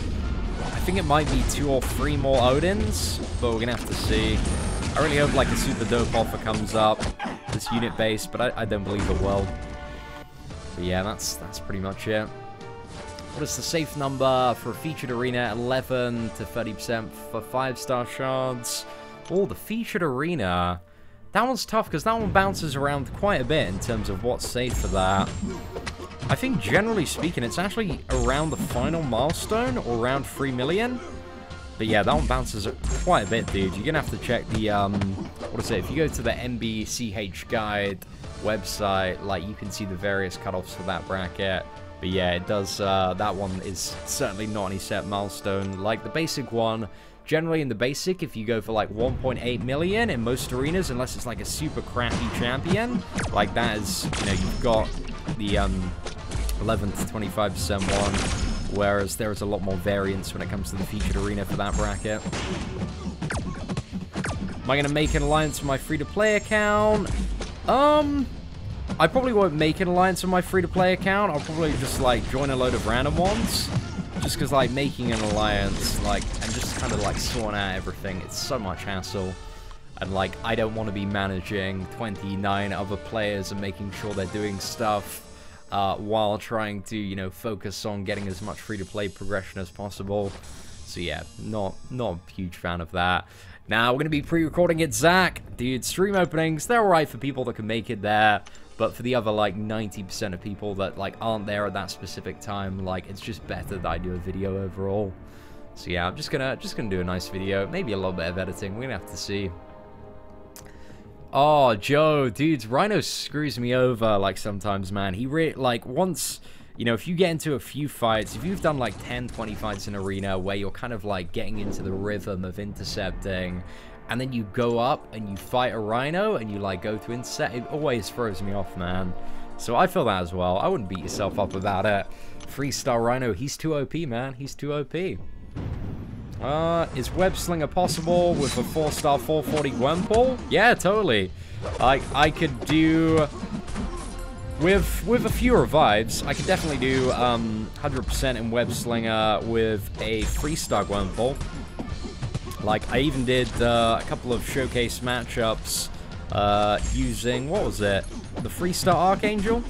I think it might be 2 or 3 more Odins, but we're gonna have to see. I really hope, like, a super dope offer comes up. This unit base, but I don't believe it will. But yeah, that's pretty much it. What is the safe number for a featured arena? 11 to 30% for 5-star shards. Oh, the featured arena. That one's tough because that one bounces around quite a bit in terms of what's safe for that. I think generally speaking, it's actually around the final milestone or around 3 million. But yeah, that one bounces quite a bit, dude. You're going to have to check the, what is it? If you go to the MBCH guide website, like, you can see the various cutoffs for that bracket. But yeah, it does, that one is certainly not any set milestone. Like, the basic one, generally in the basic, if you go for like 1.8 million in most arenas, unless it's like a super crappy champion, like that is, you know, you've got the 11 to 25% one, whereas there is a lot more variance when it comes to the featured arena for that bracket. Am I going to make an alliance for my free-to-play account? I probably won't make an alliance with my free-to-play account. I'll probably just, like, join a load of random ones. Just because, like, making an alliance, like, and just kind of, like, sorting out everything, it's so much hassle. And, like, I don't want to be managing 29 other players and making sure they're doing stuff while trying to, you know, focus on getting as much free-to-play progression as possible. So, yeah, not a huge fan of that. Now, we're going to be pre-recording it, Zach. Dude, stream openings, they're alright for people that can make it there. But for the other, like, 90% of people that, like, aren't there at that specific time, like, it's just better that I do a video overall. So, yeah, I'm just gonna do a nice video. Maybe a little bit of editing. We're gonna have to see. Oh, Joe, dude, Rhino screws me over, like, sometimes, man. He really, like, once... You know, if you get into a few fights, if you've done like 10, 20 fights in arena where you're kind of like getting into the rhythm of intercepting, and then you go up and you fight a Rhino and you like go to intercept, it always throws me off, man. So I feel that as well. I wouldn't beat yourself up about it. 3-star Rhino, he's too OP, man. He's too OP. Is Web Slinger possible with a 4-star 440 Gwenpool? Yeah, totally. I could do... With a few revives, I could definitely do 100% in Web Slinger with a 3-star Gwenpool. Like, I even did a couple of showcase matchups using, what was it? The 3-star Archangel?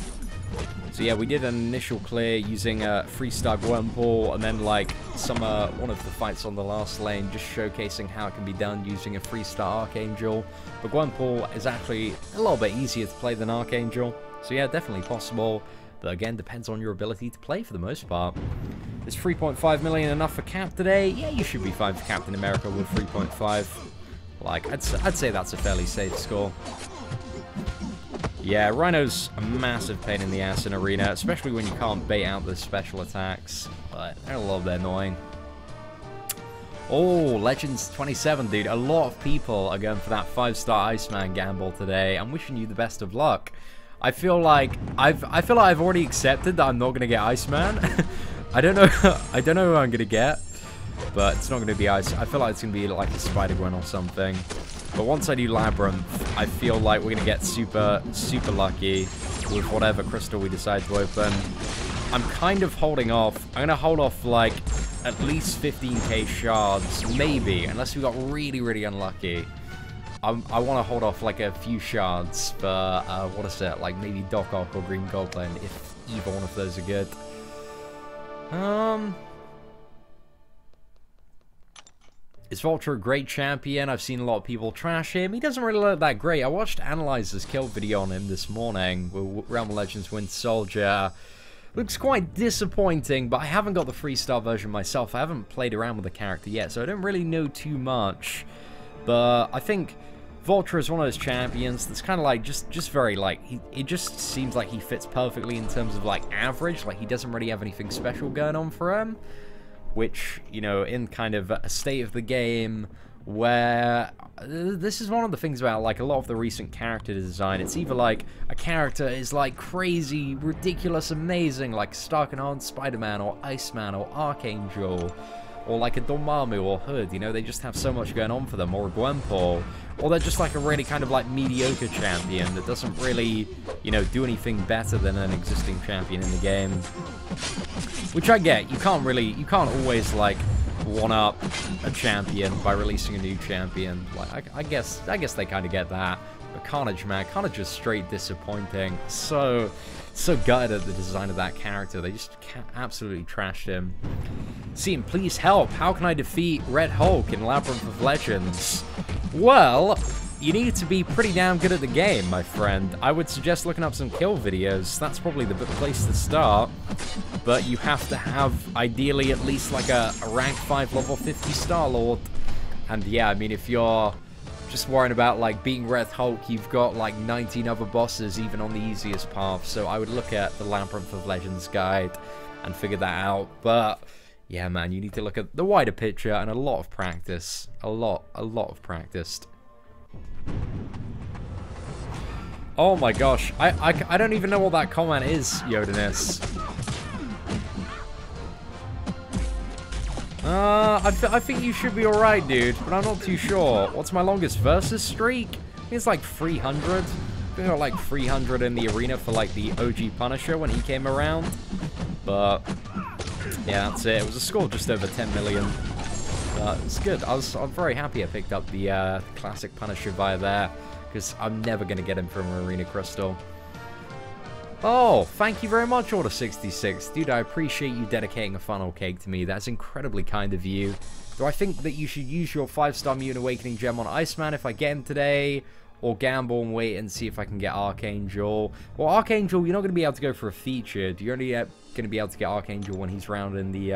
So yeah, we did an initial clear using a 3-star Gwenpool, and then like one of the fights on the last lane, just showcasing how it can be done using a 3-star Archangel. But Gwenpool is actually a little bit easier to play than Archangel. So yeah, definitely possible, but again, depends on your ability to play for the most part. Is 3.5 million enough for Cap today? Yeah, you should be fine for Captain America with 3.5. Like, I'd say that's a fairly safe score. Yeah, Rhino's a massive pain in the ass in arena, especially when you can't bait out the special attacks, but they're a little bit annoying. Oh, Legends 27, dude. A lot of people are going for that 5-star Iceman gamble today. I'm wishing you the best of luck. I feel like I've already accepted that I'm not gonna get Iceman. I don't know who I'm gonna get, but it's not gonna be Ice. I feel like it's gonna be like a Spider-Gwen or something. But once I do Labyrinth, I feel like we're gonna get super lucky with whatever crystal we decide to open. I'm kind of holding off. I'm gonna hold off like at least 15k shards, maybe, unless we got really unlucky. I want to hold off like a few shards for, what is it, like maybe Doc Ock or Green Goblin, if either one of those are good. Is Vulture a great champion? I've seen a lot of people trash him. He doesn't really look that great. I watched Analyzer's kill video on him this morning with Realm of Legends Winter Soldier. Looks quite disappointing, but I haven't got the 3-star version myself. I haven't played around with the character yet, so I don't really know too much. But I think Vulture is one of those champions that's kind of like just very like it just seems like he fits perfectly in terms of like average. Like he doesn't really have anything special going on for him, which, you know, in kind of a state of the game where this is one of the things about like a lot of the recent character design. It's either like a character is like crazy, ridiculous, amazing, like Stark and Hard Spider-Man or Iceman or Archangel, or like a Dormammu or Hood. You know, they just have so much going on for them, or a Gwenpool. Or they're just like a really kind of like mediocre champion that doesn't really, you know, do anything better than an existing champion in the game. Which I get. You can't always like one-up a champion by releasing a new champion. Like I guess they kind of get that. But Carnage, man, Carnage is straight disappointing. So gutted at the design of that character. They just absolutely trashed him. Seam, please help. How can I defeat Red Hulk in Labyrinth of Legends? Well, you need to be pretty damn good at the game, my friend. I would suggest looking up some kill videos. That's probably the place to start. But you have to have, ideally, at least like a rank 5 level 50 Star-Lord. And yeah, I mean, if you're just worrying about like beating Red Hulk, you've got like 19 other bosses even on the easiest path. So I would look at the Labyrinth of Legends guide and figure that out. But yeah, man, you need to look at the wider picture and a lot of practice. A lot of practice. Oh my gosh, I don't even know what that comment is, Yodenis. I think you should be alright, dude, but I'm not too sure. What's my longest versus streak? I think it's like 300. I think I got like 300 in the arena for like the OG Punisher when he came around. But yeah, that's it. It was a score just over 10 million. It's good. I'm very happy I picked up the classic Punisher via there, because I'm never going to get him from Arena Crystal. Oh, thank you very much, Order66. Dude, I appreciate you dedicating a funnel cake to me. That's incredibly kind of you. Do I think that you should use your 5-star Mutant Awakening gem on Iceman if I get him today? Or gamble and wait and see if I can get Archangel? Well, Archangel, you're not going to be able to go for a featured. You're only going to be able to get Archangel when he's round in the,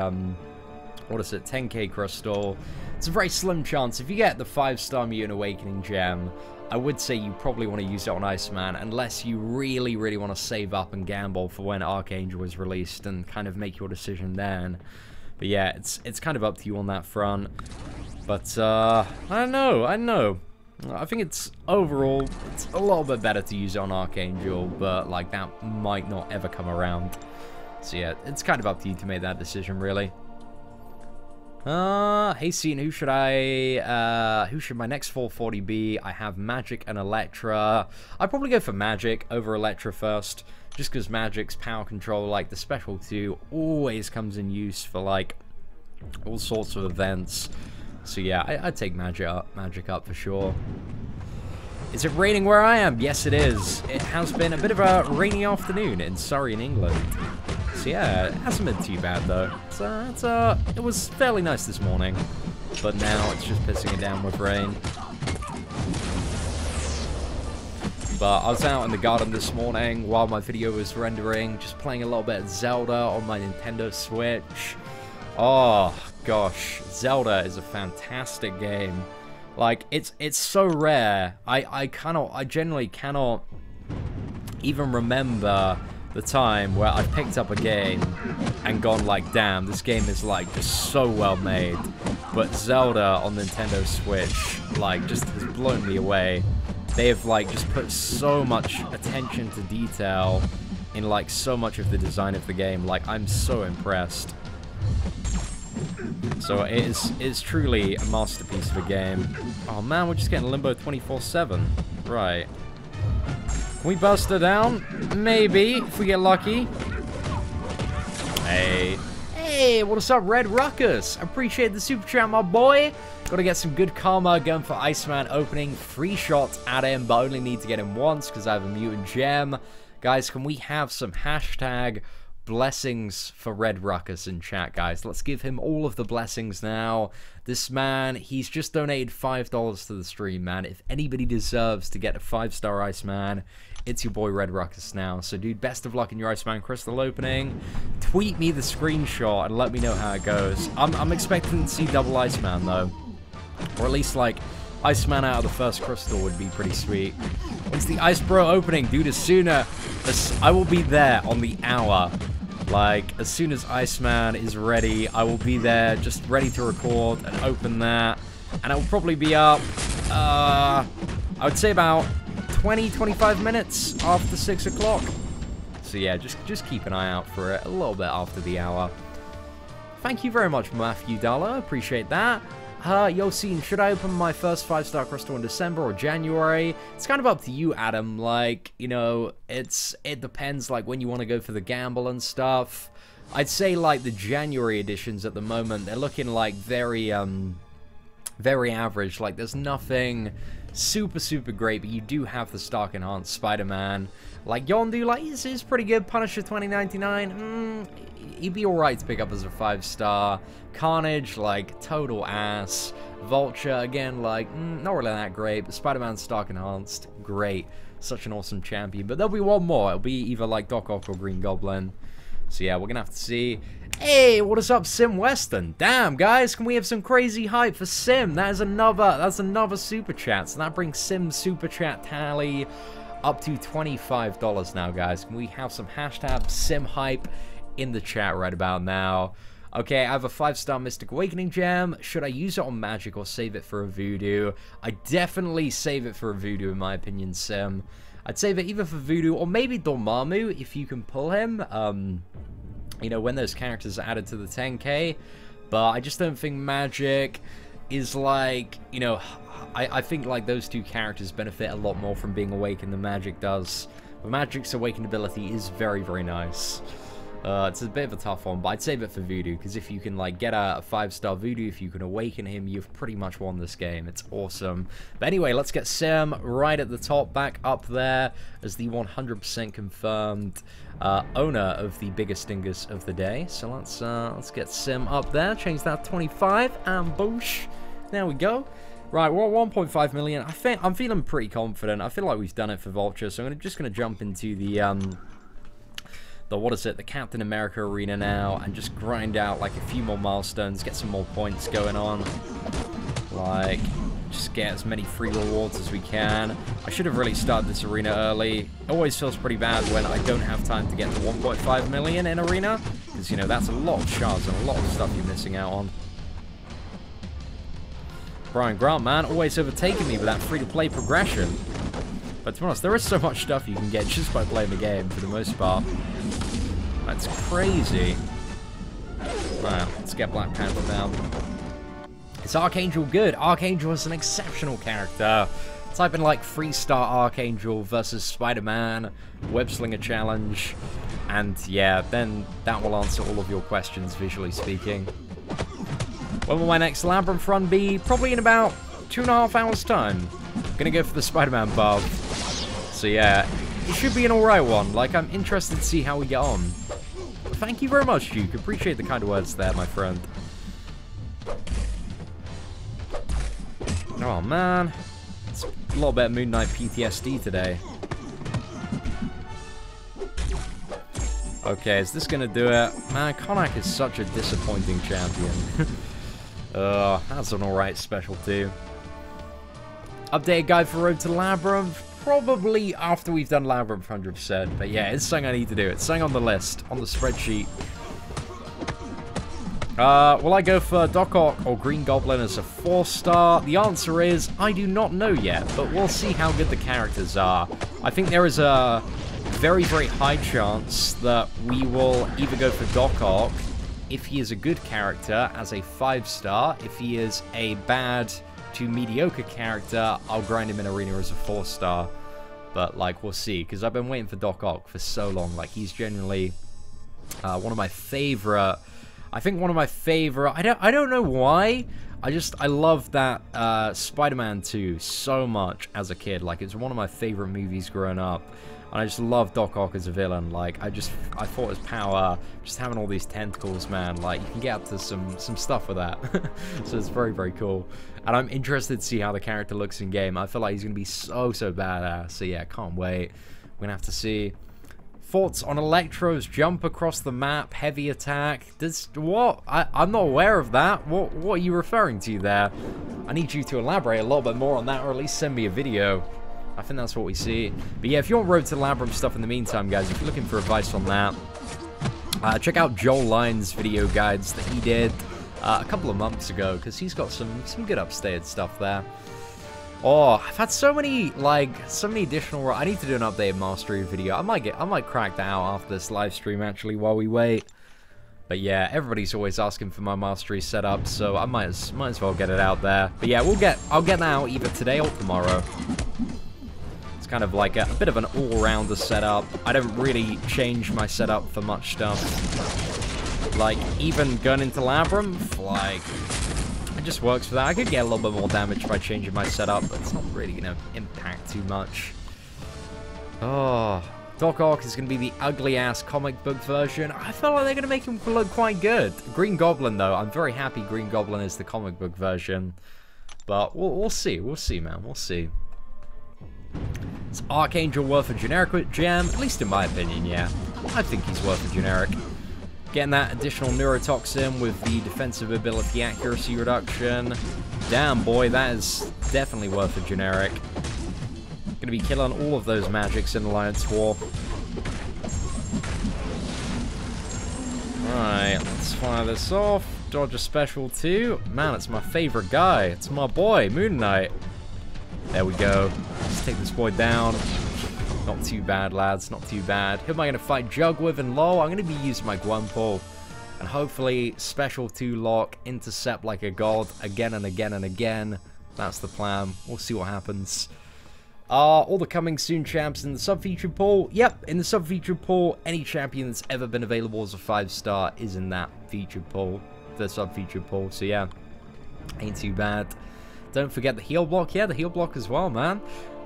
what is it, 10k crystal. It's a very slim chance. If you get the 5-star Mutant Awakening gem, I would say you probably want to use it on Iceman, unless you really want to save up and gamble for when Archangel is released and kind of make your decision then. But yeah, it's kind of up to you on that front. But, I don't know. I think it's, overall, it's a little bit better to use it on Archangel, but, like, that might not ever come around. So yeah, it's kind of up to you to make that decision, really. Hey, Scene, who should my next 440 be? I have Magic and Electra. I'd probably go for Magic over Electra first, just because Magic's power control, like the special 2, always comes in use for, like, all sorts of events. So yeah, I'd take Magic up for sure. Is it raining where I am? Yes, it is. It has been a bit of a rainy afternoon in Surrey, in England. So yeah, it hasn't been too bad though. It was fairly nice this morning, but now it's just pissing it down with rain. But I was out in the garden this morning while my video was rendering, just playing a little bit of Zelda on my Nintendo Switch. Oh gosh, Zelda is a fantastic game. Like, it's so rare. I genuinely cannot even remember the time where I picked up a game and gone like, damn, this game is like just so well made. But Zelda on Nintendo Switch, like, just has blown me away. They have like just put so much attention to detail in like so much of the design of the game. Like, I'm so impressed. So it's truly a masterpiece of a game. Oh man, we're just getting Limbo 24/7. Right. Can we bust her down? Maybe, if we get lucky. Hey. Hey, what's up, Red Ruckus? Appreciate the super chat, my boy. Gotta get some good karma going for Iceman opening. Free shot at him, but only need to get him once because I have a mutant gem. Guys, can we have some hashtag blessings for Red Ruckus in chat, guys? Let's give him all of the blessings now. This man, he's just donated $5 to the stream, man. If anybody deserves to get a 5-star Iceman, it's your boy Red Ruckus now. So, dude, best of luck in your Iceman crystal opening. Tweet me the screenshot and let me know how it goes. I'm expecting to see double Iceman, though. Or at least, like, Iceman out of the first crystal would be pretty sweet. When's the Ice Bro opening? Dude, as I will be there on the hour. Like, as soon as Iceman is ready, I will be there, just ready to record and open that. And it will probably be up, I would say about 20-25 minutes after 6 o'clock. So yeah, just keep an eye out for it a little bit after the hour. Thank you very much, Matthew Dollar. Appreciate that. Yosin, should I open my first 5-star crystal in December or January? It's kind of up to you, Adam. Like, you know, it depends, like, when you want to go for the gamble and stuff. I'd say, like, the January editions at the moment, they're looking, like, very average. Like, there's nothing super great, but you do have the Stark Enhanced Spider-Man. Like, Yondu, like, he's pretty good. Punisher 2099, he'd be alright to pick up as a 5-star. Carnage, like, total ass. Vulture, again, like, not really that great, but Spider-Man Stark Enhanced, great. Such an awesome champion. But there'll be one more. It'll be either, like, Doc Ock or Green Goblin. So, yeah, we're gonna have to see. Hey, what is up, Sim Western? Damn, guys, can we have some crazy hype for Sim? That's another super chat. So that brings Sim's super chat tally up to $25 now, guys. Can we have some hashtag Sim hype in the chat right about now? Okay, I have a 5-star Mystic Awakening gem. Should I use it on Magic or save it for a Voodoo? I definitely save it for a Voodoo, in my opinion, Sim. I'd save it either for Voodoo or maybe Dormammu, if you can pull him. You know, when those characters are added to the 10k. But I just don't think Magic is like, you know, I think like those two characters benefit a lot more from being awakened than Magic does. But Magic's awakened ability is very nice. It's a bit of a tough one, but I'd save it for Voodoo, because if you can, like, get a 5-star Voodoo, if you can awaken him, you've pretty much won this game. It's awesome. But anyway, let's get Sim right at the top, back up there, as the 100% confirmed owner of the biggest dingus of the day. So let's get Sim up there, change that to 25, and boosh. There we go. Right, we're at 1.5 million. I'm feeling pretty confident. I feel like we've done it for Vulture, so I'm just going to jump into the the Captain America arena now, and just grind out like a few more milestones, get some more points going on. Like, just get as many free rewards as we can. I should have really started this arena early. It always feels pretty bad when I don't have time to get to 1.5 million in arena, because, you know, that's a lot of shards and a lot of stuff you're missing out on. Brian Grant, man, always overtaking me with that free-to-play progression. But to be honest, there is so much stuff you can get just by playing the game, for the most part. That's crazy. Right, let's get Black Panther down. Is Archangel good? Archangel is an exceptional character. Type in, like, 3-star Archangel versus Spider-Man, Web-Slinger Challenge, and, yeah, then that will answer all of your questions, visually speaking. When will my next Labyrinth run be? Probably in about 2.5 hours' time. Gonna go for the Spider-Man buff. So, yeah, it should be an alright one. Like, I'm interested to see how we get on. Thank you very much, Duke. Appreciate the kind words there, my friend. Oh, man. It's a lot better Moon Knight PTSD today. Okay, is this gonna do it? Man, Konak is such a disappointing champion. That's an alright special, too. Updated guide for Road to Labyrinth. probably after we've done Labyrinth 100%. But yeah, it's something I need to do. It's something on the list, on the spreadsheet. Will I go for Doc Ock or Green Goblin as a 4-star? The answer is, I do not know yet, but we'll see how good the characters are. I think there is a very, very high chance that we will either go for Doc Ock if he is a good character as a 5-star. If he is a bad to mediocre character, I'll grind him in Arena as a 4-star. But, like, we'll see, because I've been waiting for Doc Ock for so long. Like, he's generally one of my favorite... I think one of my favorite... I don't know why. I love that Spider-Man 2 so much as a kid. Like, it's one of my favorite movies growing up. And I just love Doc Ock as a villain. Like, I thought his power, just having all these tentacles, man, like, you can get up to some stuff with that. So it's very, very cool. And I'm interested to see how the character looks in game. I feel like he's going to be so badass. So yeah, can't wait. We're going to have to see. Thoughts on Electro's jump across the map, heavy attack. What? I'm not aware of that. What are you referring to there? I need you to elaborate a little bit more on that, or at least send me a video. I think that's what we see. But yeah, if you want Road to Labyrinth stuff in the meantime, guys, if you're looking for advice on that, check out Joel Lyon's video guides that he did a couple of months ago, because he's got some good updated stuff there. Oh, I've had so many additional... I need to do an updated mastery video. I might crack that out after this live stream, actually, while we wait. But yeah, everybody's always asking for my mastery setup, so I might as well get it out there. But yeah, I'll get that out either today or tomorrow. It's kind of like a bit of an all-rounder setup. I don't really change my setup for much stuff. Like, even going into Labyrinth, like, it just works for that. I could get a little bit more damage by changing my setup, but it's not really going to impact too much. Oh, Doc Ock is going to be the ugly-ass comic book version. I feel like they're going to make him look quite good. Green Goblin, though, I'm very happy Green Goblin is the comic book version. But we'll see. We'll see, man. We'll see. Is Archangel worth a generic gem? At least in my opinion, yeah. I think he's worth a generic. Getting that additional neurotoxin with the defensive ability accuracy reduction. Damn, boy, that is definitely worth a generic. Gonna be killing all of those magics in Alliance War. Alright, let's fire this off. Dodge a special too. Man, it's my favorite guy. It's my boy, Moon Knight. There we go. Let's take this boy down. Not too bad, lads. Not too bad. Who am I going to fight Jug with and low? I'm going to be using my Gwumple. And hopefully, special 2 lock, intercept like a god again and again and again. That's the plan. We'll see what happens. All the coming soon champs in the sub-featured pool. Yep, in the sub-featured pool, any champion that's ever been available as a 5-star is in that featured pool. The sub-featured pool. So yeah, ain't too bad. Don't forget the heal block. Yeah, the heal block as well, man.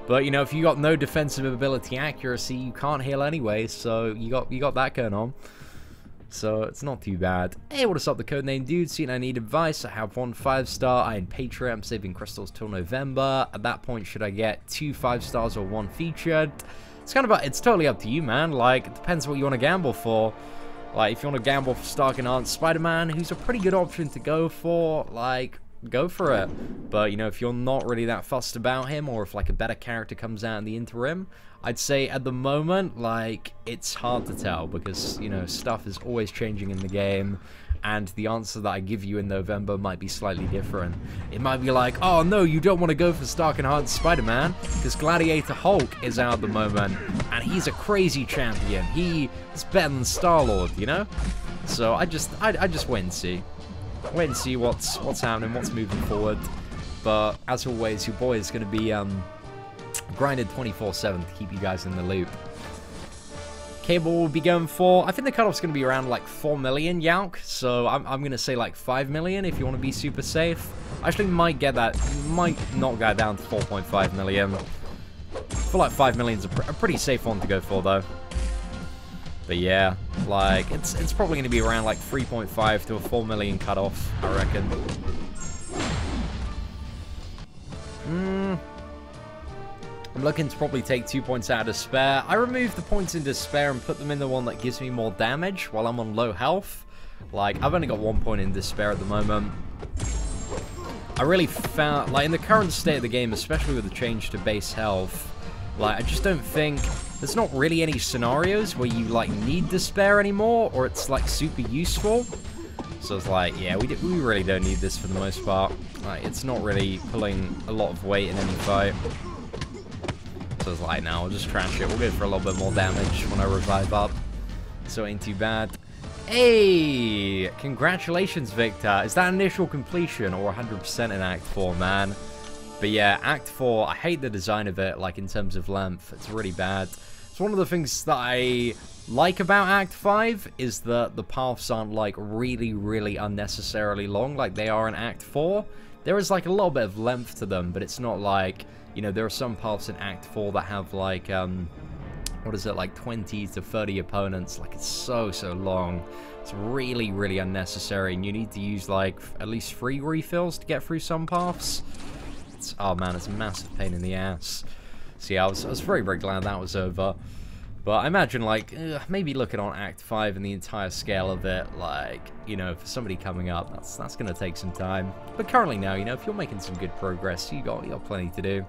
But, you know, if you got no defensive ability accuracy, you can't heal anyway. So you got that going on. So it's not too bad. Hey, what is up, the codename dude? Seeing I need advice. I have 1 5-star. I am Patreon. I'm saving crystals till November. At that point, should I get 2 5-stars or 1 featured? It's kind of it's totally up to you, man. Like, it depends what you want to gamble for. Like, if you want to gamble for Stark Enhanced Spider-Man, who's a pretty good option to go for, like, go for it. But, you know, if you're not really that fussed about him, or if, like, a better character comes out in the interim, I'd say at the moment, like, it's hard to tell, because, you know, stuff is always changing in the game, and the answer that I give you in November might be slightly different. It might be like, oh no, you don't want to go for Stark Enhanced Spider-Man, because Gladiator Hulk is out at the moment, and he's a crazy champion. He is better than Star-Lord, you know? So I just wait and see. Wait and see what's happening, what's moving forward. But as always, your boy is going to be grinded 24/7 to keep you guys in the loop. Cable will be going for, I think the cutoff's going to be around like 4 million Yauk, so I'm going to say like 5 million if you want to be super safe. I actually might knock that down to 4.5 million. I feel like 5 million is a pretty safe one to go for though. But yeah, like, it's probably going to be around like 3.5 to a 4 million cutoff, I reckon. I'm looking to probably take 2 points out of Despair. I removed the points in Despair and put them in the one that gives me more damage while I'm on low health. Like, I've only got 1 point in Despair at the moment. I really found, like, in the current state of the game, especially with the change to base health, Like, I just don't think... There's not really any scenarios where you, like, need despair anymore, or it's, like, super useful. So it's like, yeah, we really don't need this for the most part. Like, it's not really pulling a lot of weight in any fight. So it's like, now I'll just trash it. We'll go for a little bit more damage when I revive up. So it ain't too bad. Hey! Congratulations, Victor. Is that initial completion or 100% in Act 4, man? But yeah, Act 4, I hate the design of it, like, in terms of length. It's really bad. It's one of the things that I like about Act 5 is that the paths aren't, like, really, really unnecessarily long like they are in Act 4. There is, like, a little bit of length to them, but it's not like, you know, there are some paths in Act 4 that have, like, what is it, like 20 to 30 opponents. Like, it's so long. It's really, really unnecessary, and you need to use, like, at least 3 refills to get through some paths. Oh man, it's a massive pain in the ass. So yeah, I was very, very glad that was over. But I imagine, like, maybe looking on Act 5 and the entire scale of it, like, you know, for somebody coming up, that's going to take some time. But currently now, you know, if you're making some good progress, you got plenty to do.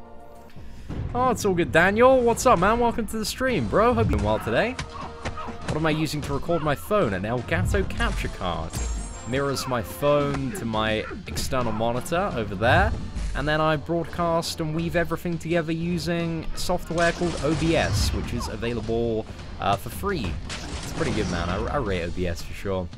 Oh, it's all good, Daniel. What's up, man? Welcome to the stream, bro. Hope you're doing well today. What am I using to record my phone? An Elgato capture card. Mirrors my phone to my external monitor over there. And then I broadcast and weave everything together using software called OBS, which is available for free. It's pretty good, man. I rate OBS for sure.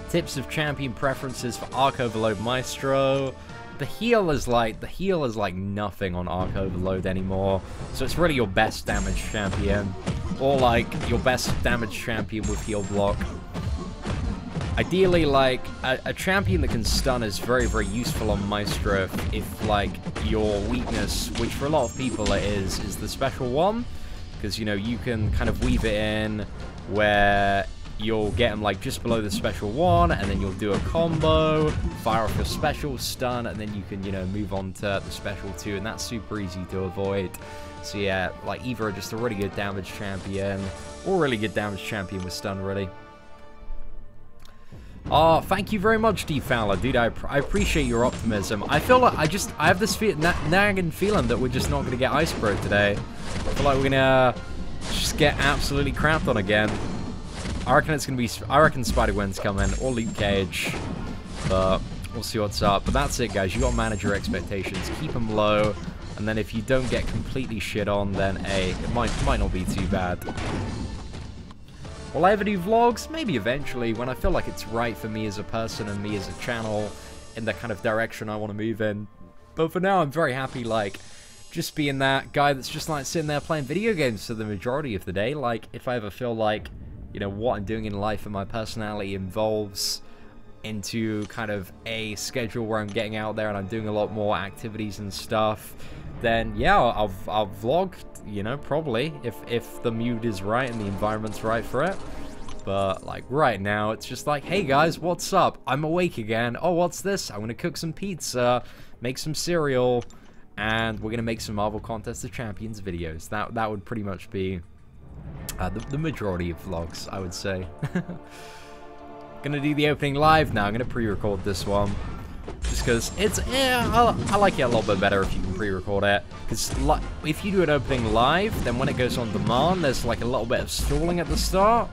Tips of champion preferences for Arc Overload Maestro. The heal is like nothing on Arc Overload anymore. So it's really your best damage champion, or like your best damage champion with heal block. Ideally, like, a champion that can stun is very, very useful on Maestro if, like, your weakness, which for a lot of people it is the special one. Because, you know, you can kind of weave it in where you'll get him, like, just below the special one, and then you'll do a combo, fire off your special stun, and then you can, you know, move on to the special 2, and that's super easy to avoid. So, yeah, like, either just a really good damage champion, or a really good damage champion with stun, really. Oh, thank you very much, D Fowler, dude. I appreciate your optimism. I feel like I have this nagging feeling that we're just not gonna get Ice Bro today. I feel like we're gonna just get absolutely crapped on again. I reckon Spider-Gwen's coming, or Luke Cage, but we'll see what's up. But that's it, guys. You gotta manage your expectations, keep them low, and then if you don't get completely shit on, then hey, it might not be too bad. Will I ever do vlogs? Maybe eventually, when I feel like it's right for me as a person and me as a channel in the kind of direction I want to move in. But for now, I'm very happy, like, just being that guy that's just, like, sitting there playing video games for the majority of the day. Like, if I ever feel like, you know, what I'm doing in life and my personality involves into kind of a schedule where I'm getting out there and I'm doing a lot more activities and stuff, then, yeah, I'll vlog, you know, probably, if the mood is right and the environment's right for it. But, like, right now, it's just like, hey, guys, what's up? I'm awake again. Oh, what's this? I'm gonna cook some pizza, make some cereal, and we're gonna make some Marvel Contest of Champions videos. That would pretty much be the majority of vlogs, I would say. Gonna do the opening live now. I'm gonna pre-record this one. Just because it's, I like it a little bit better if you can pre-record it. Because if you do an opening live, then when it goes on demand, there's like a little bit of stalling at the start.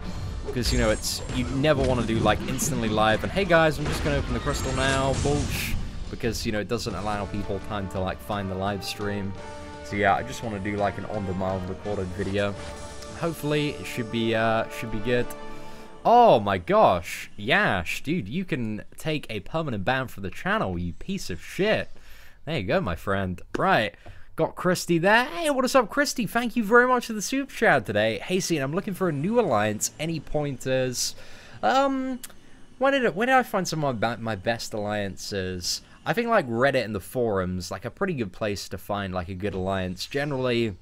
Because, you know, you never want to do like instantly live and, hey guys, I'm just going to open the crystal now, bullsh. Because, you know, it doesn't allow people time to like find the live stream. So yeah, I just want to do like an on-demand recorded video. Hopefully it should be good. Oh my gosh, Yash, dude, you can take a permanent ban for the channel, you piece of shit. There you go, my friend. Right, got Christy there. Hey, what is up, Christy? Thank you very much for the super chat today. Hey, see, I'm looking for a new alliance. Any pointers? Where did I find some of my best alliances? I think like Reddit and the forums, like a pretty good place to find like a good alliance. Generally,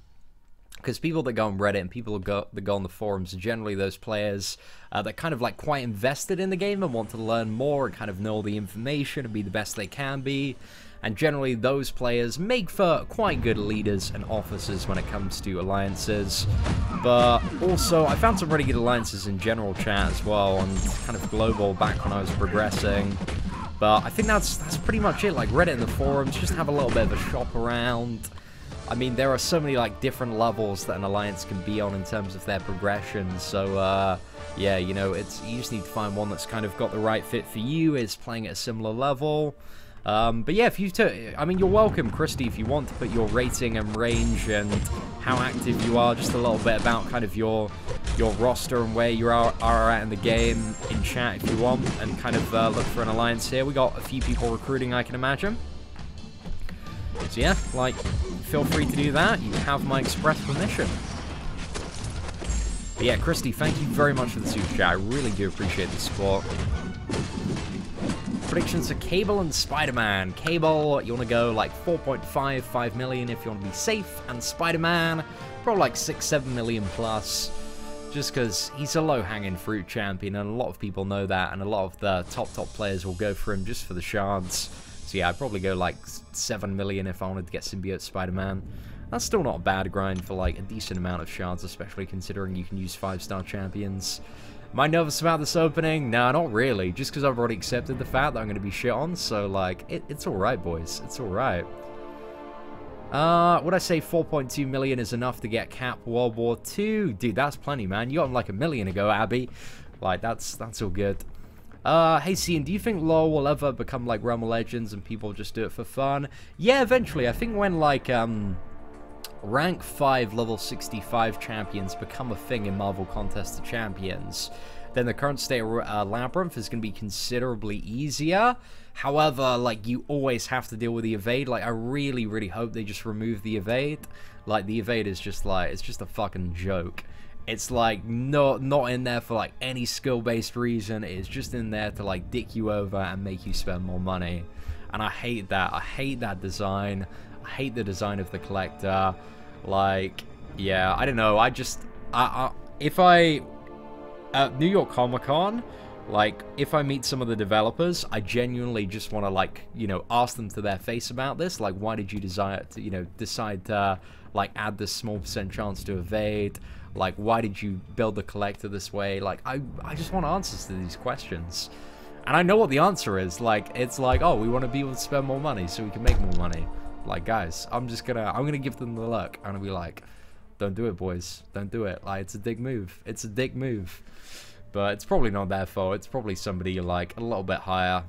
because people that go on Reddit and people that go on the forums are generally those players that kind of like quite invested in the game and want to learn more and kind of know all the information and be the best they can be. And generally those players make for quite good leaders and officers when it comes to alliances. But also I found some really good alliances in general chat as well and kind of global back when I was progressing. But I think that's pretty much it. Like Reddit and the forums, just have a little bit of a shop around. I mean, there are so many, like, different levels that an alliance can be on in terms of their progression, so, yeah, you know, you just need to find one that's kind of got the right fit for you, is playing at a similar level. But yeah, I mean, you're welcome, Christy, if you want to put your rating and range and how active you are, just a little bit about kind of your roster and where you are at in the game in chat if you want, and kind of look for an alliance here. We got a few people recruiting, I can imagine. So yeah, like, feel free to do that. You have my express permission. But yeah, Christy, thank you very much for the super chat. I really do appreciate the support. Predictions for Cable and Spider-Man. Cable, you want to go like 4.55 million if you want to be safe, and Spider-Man, probably like 6-7 million plus, just because he's a low-hanging fruit champion, and a lot of people know that, and a lot of the top players will go for him just for the shards. So yeah, I'd probably go like 7 million if I wanted to get Symbiote Spider-Man. That's still not a bad grind for like a decent amount of shards, especially considering you can use 5-star champions. Am I nervous about this opening? No, not really. Just because I've already accepted the fact that I'm going to be shit on. So, like, it's alright, boys. It's alright. Would I say 4.2 million is enough to get Cap World War II? Dude, that's plenty, man. You got him like 1 million ago, Abby. Like, that's all good. Hey, Cian, do you think LoL will ever become like Realm of Legends and people just do it for fun? Yeah, eventually. I think when, like, Rank 5 level 65 champions become a thing in Marvel Contest of Champions, then the current state of Labyrinth is going to be considerably easier. However, like, you always have to deal with the evade. Like, I really, really hope they just remove the evade. Like, the evade is just, like, it's just a fucking joke. It's, like, not in there for, like, any skill-based reason. It's just in there to, like, dick you over and make you spend more money. And I hate that. I hate that design. I hate the design of the collector. Like, yeah, I don't know. If I at New York Comic Con, like, if I meet some of the developers, I genuinely just want to, like, you know, ask them to their face about this. Like, why did you decide to like, add this small % chance to evade? Like, why did you build the collector this way? Like, I just want answers to these questions. And I know what the answer is. Like, it's like, oh, we want to be able to spend more money so we can make more money. Like, guys, I'm gonna give them the look. I'm gonna be like, don't do it, boys. Don't do it. Like, it's a dick move. It's a dick move. But it's probably not their fault. It's probably somebody, like, a little bit higher.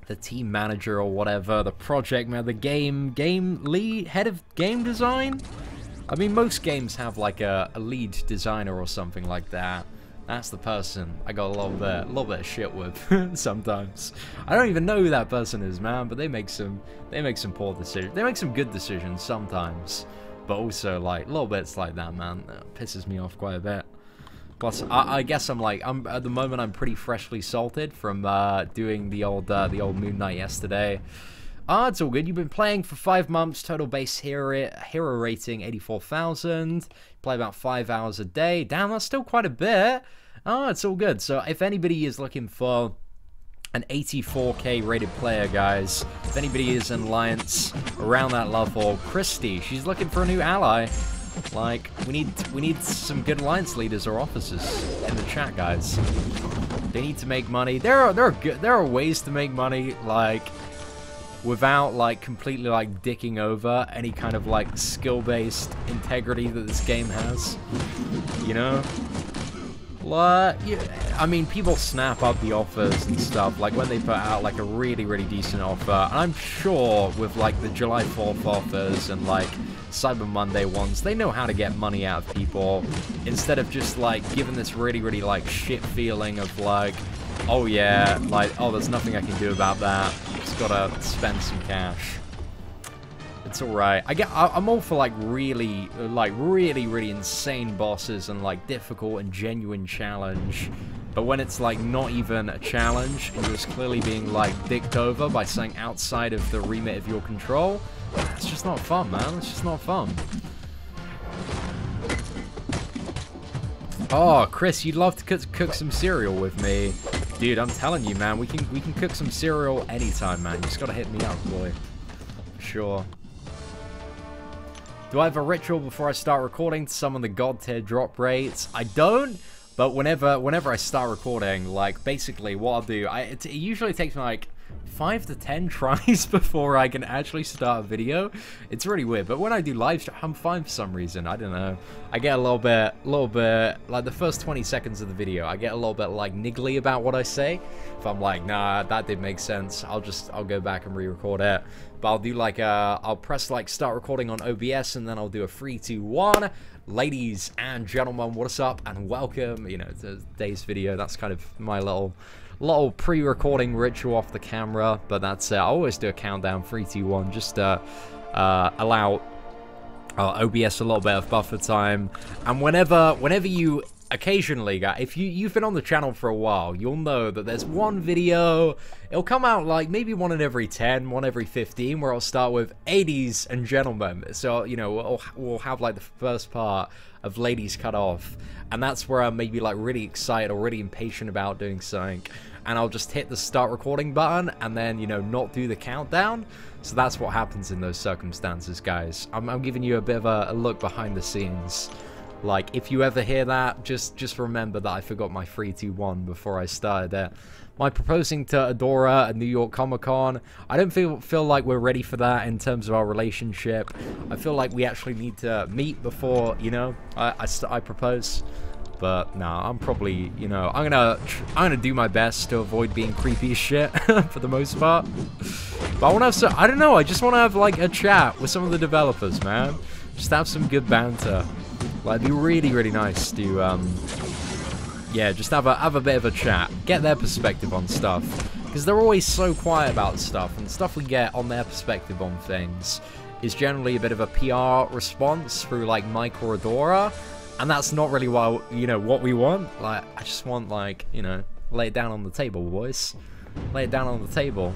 The team manager or whatever. The project man. The game lead, head of game design? I mean, most games have, like, a lead designer or something like that. That's the person I got a little bit of shit with sometimes. I don't even know who that person is, man, but they make some poor decisions. They make some good decisions sometimes, but also, like, little bits like that, man, that pisses me off quite a bit. Plus, I guess at the moment I'm pretty freshly salted from doing the old Moon Knight yesterday. It's all good. You've been playing for 5 months. Total base hero rating 84,000. Play about 5 hours a day. Damn, that's still quite a bit. It's all good. So if anybody is looking for an 84k rated player, guys, if anybody is in Alliance around that level, Christy, she's looking for a new ally. Like, we need some good Alliance leaders or officers in the chat, guys. They need to make money. There are ways to make money, like, without, like, completely, like, dicking over any kind of, like, skill-based integrity that this game has. You know? Like, yeah, I mean, people snap up the offers and stuff, like, when they put out, like, a really, really decent offer. And I'm sure with, like, the July 4th offers and, like, Cyber Monday ones, they know how to get money out of people instead of just, like, giving this really, really, like, shit feeling of, like, oh yeah, like, oh, there's nothing I can do about that. Just gotta spend some cash. It's alright. I'm all for, like, really, really insane bosses and, like, difficult and genuine challenge. But when it's, like, not even a challenge, and you're just clearly being, like, dicked over by something outside of the remit of your control, it's just not fun, man. It's just not fun. Oh, Chris, you'd love to cook some cereal with me. Dude, I'm telling you, man, we can cook some cereal anytime, man. You just gotta hit me up, boy. Sure. Do I have a ritual before I start recording to summon the god tier drop rates? I don't, but whenever I start recording, like, basically what I'll do, it usually takes me, like, 5 to 10 tries before I can actually start a video. It's really weird, but when I do live stream, I'm fine for some reason. I don't know. I get a little bit, like the first 20 seconds of the video, I get a little bit like niggly about what I say. If I'm like, nah, that didn't make sense, I'll go back and re-record it. But I'll do like I'll press like start recording on OBS, and then I'll do a 3, 2, 1. Ladies and gentlemen, what's up, and welcome, you know, to today's video. That's kind of my little pre-recording ritual off the camera, but that's I always do a countdown, 3, 2, 1, just to allow OBS a little bit of buffer time. And whenever you occasionally get, if you've been on the channel for a while, you'll know that there's one video, it'll come out like maybe one in every 10, one every 15, where I'll start with ladies and gentlemen. So, you know, we'll have like the first part of ladies cut off, and that's where I'm maybe like really excited or really impatient about doing something, and I'll just hit the start recording button and then, you know, not do the countdown. So that's what happens in those circumstances, guys. I'm giving you a bit of a look behind the scenes. Like, if you ever hear that, just remember that I forgot my 3, 2, 1 before I started it. My proposing to Adora at New York Comic-Con, I don't feel like we're ready for that in terms of our relationship. I feel like we actually need to meet before, you know, I propose. But nah, I'm probably, you know, I'm gonna do my best to avoid being creepy as shit for the most part. But I want to have I don't know, I just want to have like a chat with some of the developers, man. Just have some good banter. Like, it'd be really, really nice to, yeah, just have a bit of a chat, get their perspective on stuff, because they're always so quiet about stuff, and the stuff we get on their perspective on things is generally a bit of a PR response through like Mike or Adora, and that's not really what, you know, what we want. Like, I just want, like, you know, lay it down on the table, boys. Lay it down on the table.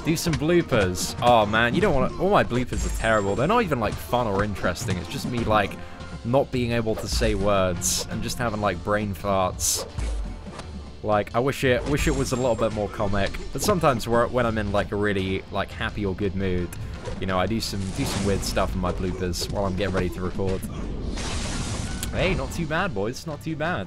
Do some bloopers. Oh man, you don't want to. All my bloopers are terrible. They're not even like fun or interesting. It's just me like not being able to say words and just having like brain farts. Like, I wish it was a little bit more comic. But sometimes when I'm in like a really like happy or good mood, you know, I do some weird stuff in my bloopers while I'm getting ready to record. Hey, not too bad, boys. Not too bad.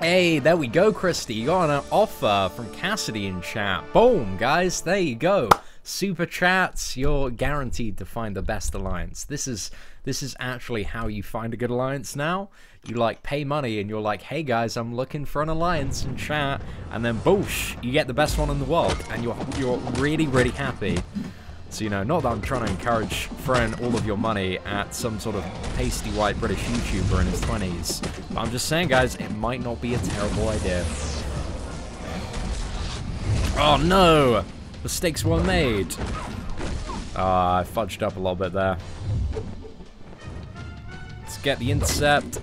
Hey, there we go, Christy. You got an offer from Cassidy in chat. Boom, guys. There you go. Super chats. You're guaranteed to find the best alliance. This is actually how you find a good alliance now. You like pay money and you're like, hey guys, I'm looking for an alliance in chat, and then boosh, you get the best one in the world, and you're really, really happy. So, you know, not that I'm trying to encourage throwing all of your money at some sort of pasty white British YouTuber in his 20s. But I'm just saying, guys, it might not be a terrible idea. Oh, no! Mistakes were made. I fudged up a little bit there. Let's get the intercept.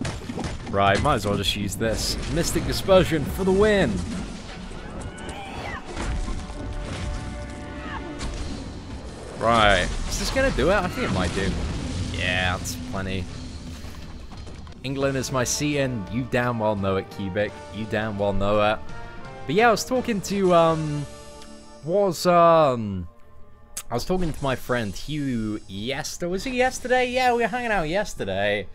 Right, might as well just use this. Mystic Dispersion for the win! Right, is this gonna do it? I think it might do. Yeah, that's plenty. England is my seating. You damn well know it, Cubic. You damn well know it. But yeah, I was talking to I was talking to my friend Hugh yesterday. Was it yesterday? Yeah, we were hanging out yesterday.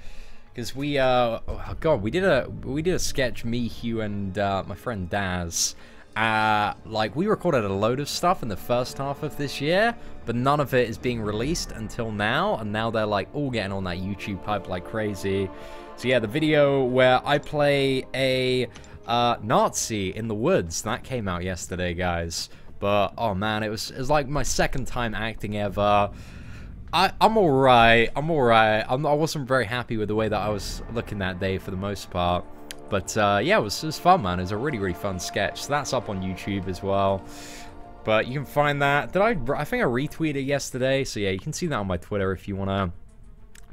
Because we oh god, we did a sketch, me, Hugh, and my friend Daz. Like, we recorded a load of stuff in the first half of this year, but none of it is being released until now, and now they're like all getting on that YouTube hype like crazy. So yeah, the video where I play a Nazi in the woods, that came out yesterday, guys. But oh man, it was like my second time acting ever. I'm alright. I wasn't very happy with the way that I was looking that day for the most part. But yeah, it was fun, man. It was a really, really fun sketch. So that's up on YouTube as well. But you can find that. I think I retweeted it yesterday. So yeah, you can see that on my Twitter if you want to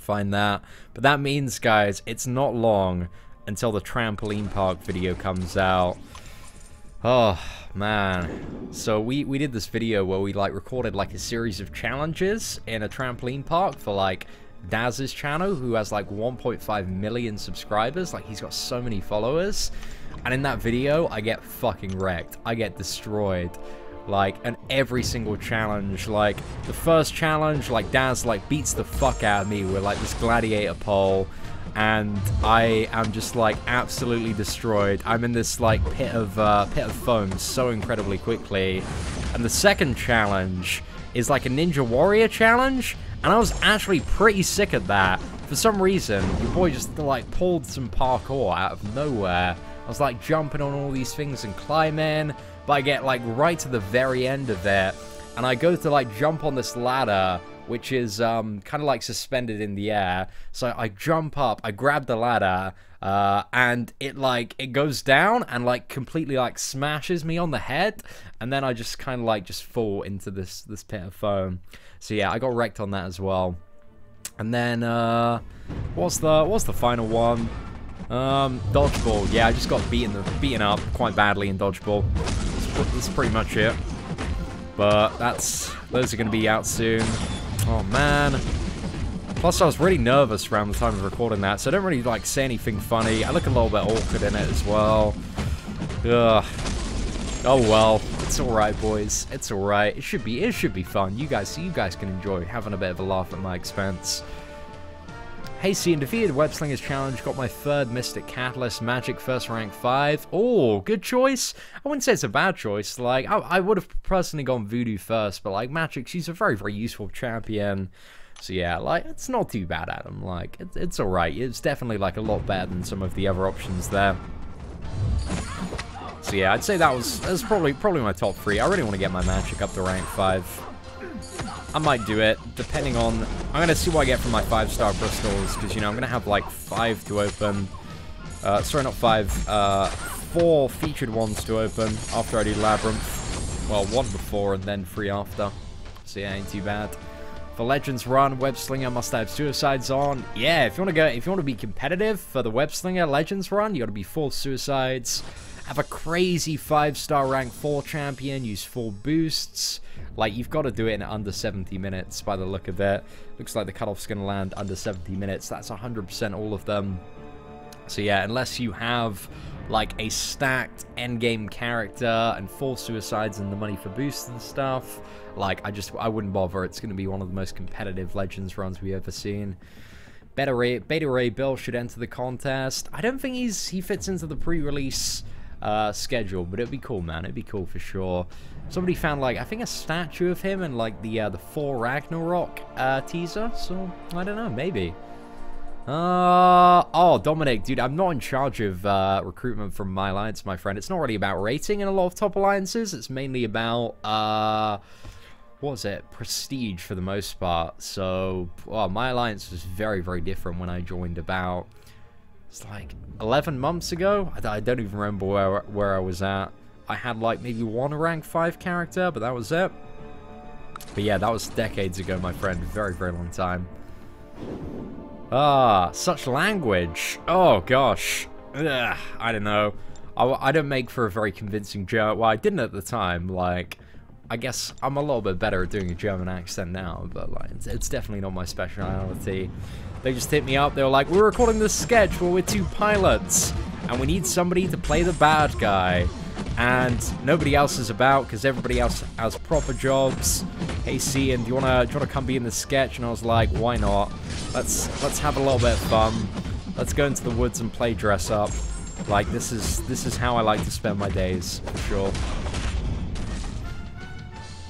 find that. But that means, guys, it's not long until the trampoline park video comes out. Oh, man. So we did this video where we like recorded like a series of challenges in a trampoline park for like Daz's channel, who has like 1.5 million subscribers. Like, he's got so many followers, and in that video I get fucking wrecked. I get destroyed, like, and every single challenge. Like, the first challenge, like, Daz like beats the fuck out of me with like this gladiator pole, and I am just like absolutely destroyed. I'm in this like pit of foam so incredibly quickly. And the second challenge is like a Ninja Warrior challenge, and I was actually pretty sick at that. For some reason, your boy just like pulled some parkour out of nowhere. I was like jumping on all these things and climbing, but I get like right to the very end of it, and I go to like jump on this ladder, which is kind of like suspended in the air. So I jump up, I grab the ladder, and it goes down and like completely like smashes me on the head, and then I just kind of like just fall into this pit of foam. So yeah, I got wrecked on that as well. And then what's the final one? Dodgeball. Yeah, I just got beaten up quite badly in dodgeball. That's pretty much it. But those are going to be out soon. Oh man. Plus I was really nervous around the time of recording that, so I don't really like say anything funny. I look a little bit awkward in it as well. Ugh. Oh well. It's alright, boys. It's alright. It should be fun. You guys can enjoy having a bit of a laugh at my expense. Hypeee defeated Webslinger's challenge, got my 3rd Mystic Catalyst, Magic first rank 5. Oh, good choice. I wouldn't say it's a bad choice. Like, I would have personally gone Voodoo first, but like Magic, she's a very, very useful champion. So yeah, like, it's not too bad, Adam. Like, it's alright. It's definitely like a lot better than some of the other options there. So yeah, I'd say that's probably my top 3. I really want to get my Magic up to rank 5. I might do it, depending on... I'm going to see what I get from my 5-star crystals, because, you know, I'm going to have, like, 5 to open. Sorry, not 5. 4 featured ones to open after I do Labyrinth. Well, 1 before and then 3 after. So, yeah, ain't too bad. For Legends Run, Webslinger must have Suicides on. Yeah, if you want to be competitive for the Webslinger Legends Run, you got to be full Suicides. Have a crazy 5-star rank 4 champion, use full boosts. Like, you've got to do it in under 70 minutes by the look of it. Looks like the cutoff's going to land under 70 minutes. That's 100% all of them. So yeah, unless you have like a stacked endgame character and full Suicides and the money for boosts and stuff, like I wouldn't bother. It's going to be one of the most competitive Legends runs we've ever seen. Beta Ray Bill should enter the contest. I don't think he fits into the pre-release schedule, but it'd be cool, man. It'd be cool for sure. Somebody found like I think a statue of him in like the Thor Ragnarok teaser, so I don't know, maybe. Oh, Dominic, dude, I'm not in charge of recruitment from my alliance, my friend. It's not really about rating in a lot of top alliances. It's mainly about what was it, prestige for the most part. So, well, my alliance was very, very different when I joined about, it's like 11 months ago. I don't even remember where I was at. I had like maybe 1 rank 5 character, but that was it. But yeah, that was decades ago, my friend. Very, very long time. Ah, such language. Oh gosh. Ugh, I don't know. I don't make for a very convincing German. Well, I didn't at the time. Like, I guess I'm a little bit better at doing a German accent now, but like, it's definitely not my speciality. They just hit me up. They were like, "We're recording this sketch where we're 2 pilots, and we need somebody to play the bad guy." And nobody else is about because everybody else has proper jobs. Hey, C, and do you wanna come be in the sketch? And I was like, why not? Let's have a little bit of fun. Let's go into the woods and play dress up. Like, this is how I like to spend my days for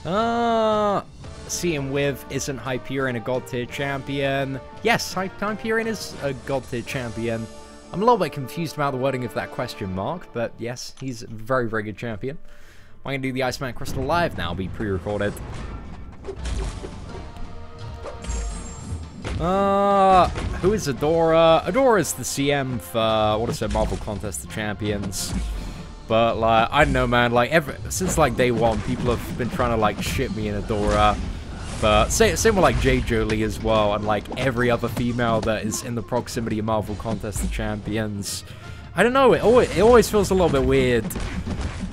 sure. Seeing with isn't Hyperion a god tier champion? Yes, Hyperion is a god tier champion. I'm a little bit confused about the wording of that question mark, but yes, he's a very, very good champion. I'm going to do the Iceman Crystal live now, be pre-recorded. Who is Adora? Adora is the CM for, what is it, Marvel Contest of Champions. But, like, I don't know, man, like, since, like, day 1, people have been trying to, like, ship me in Adora. But same with like J. Jolie as well, and like every other female that is in the proximity of Marvel Contest of Champions. I don't know, it always feels a little bit weird.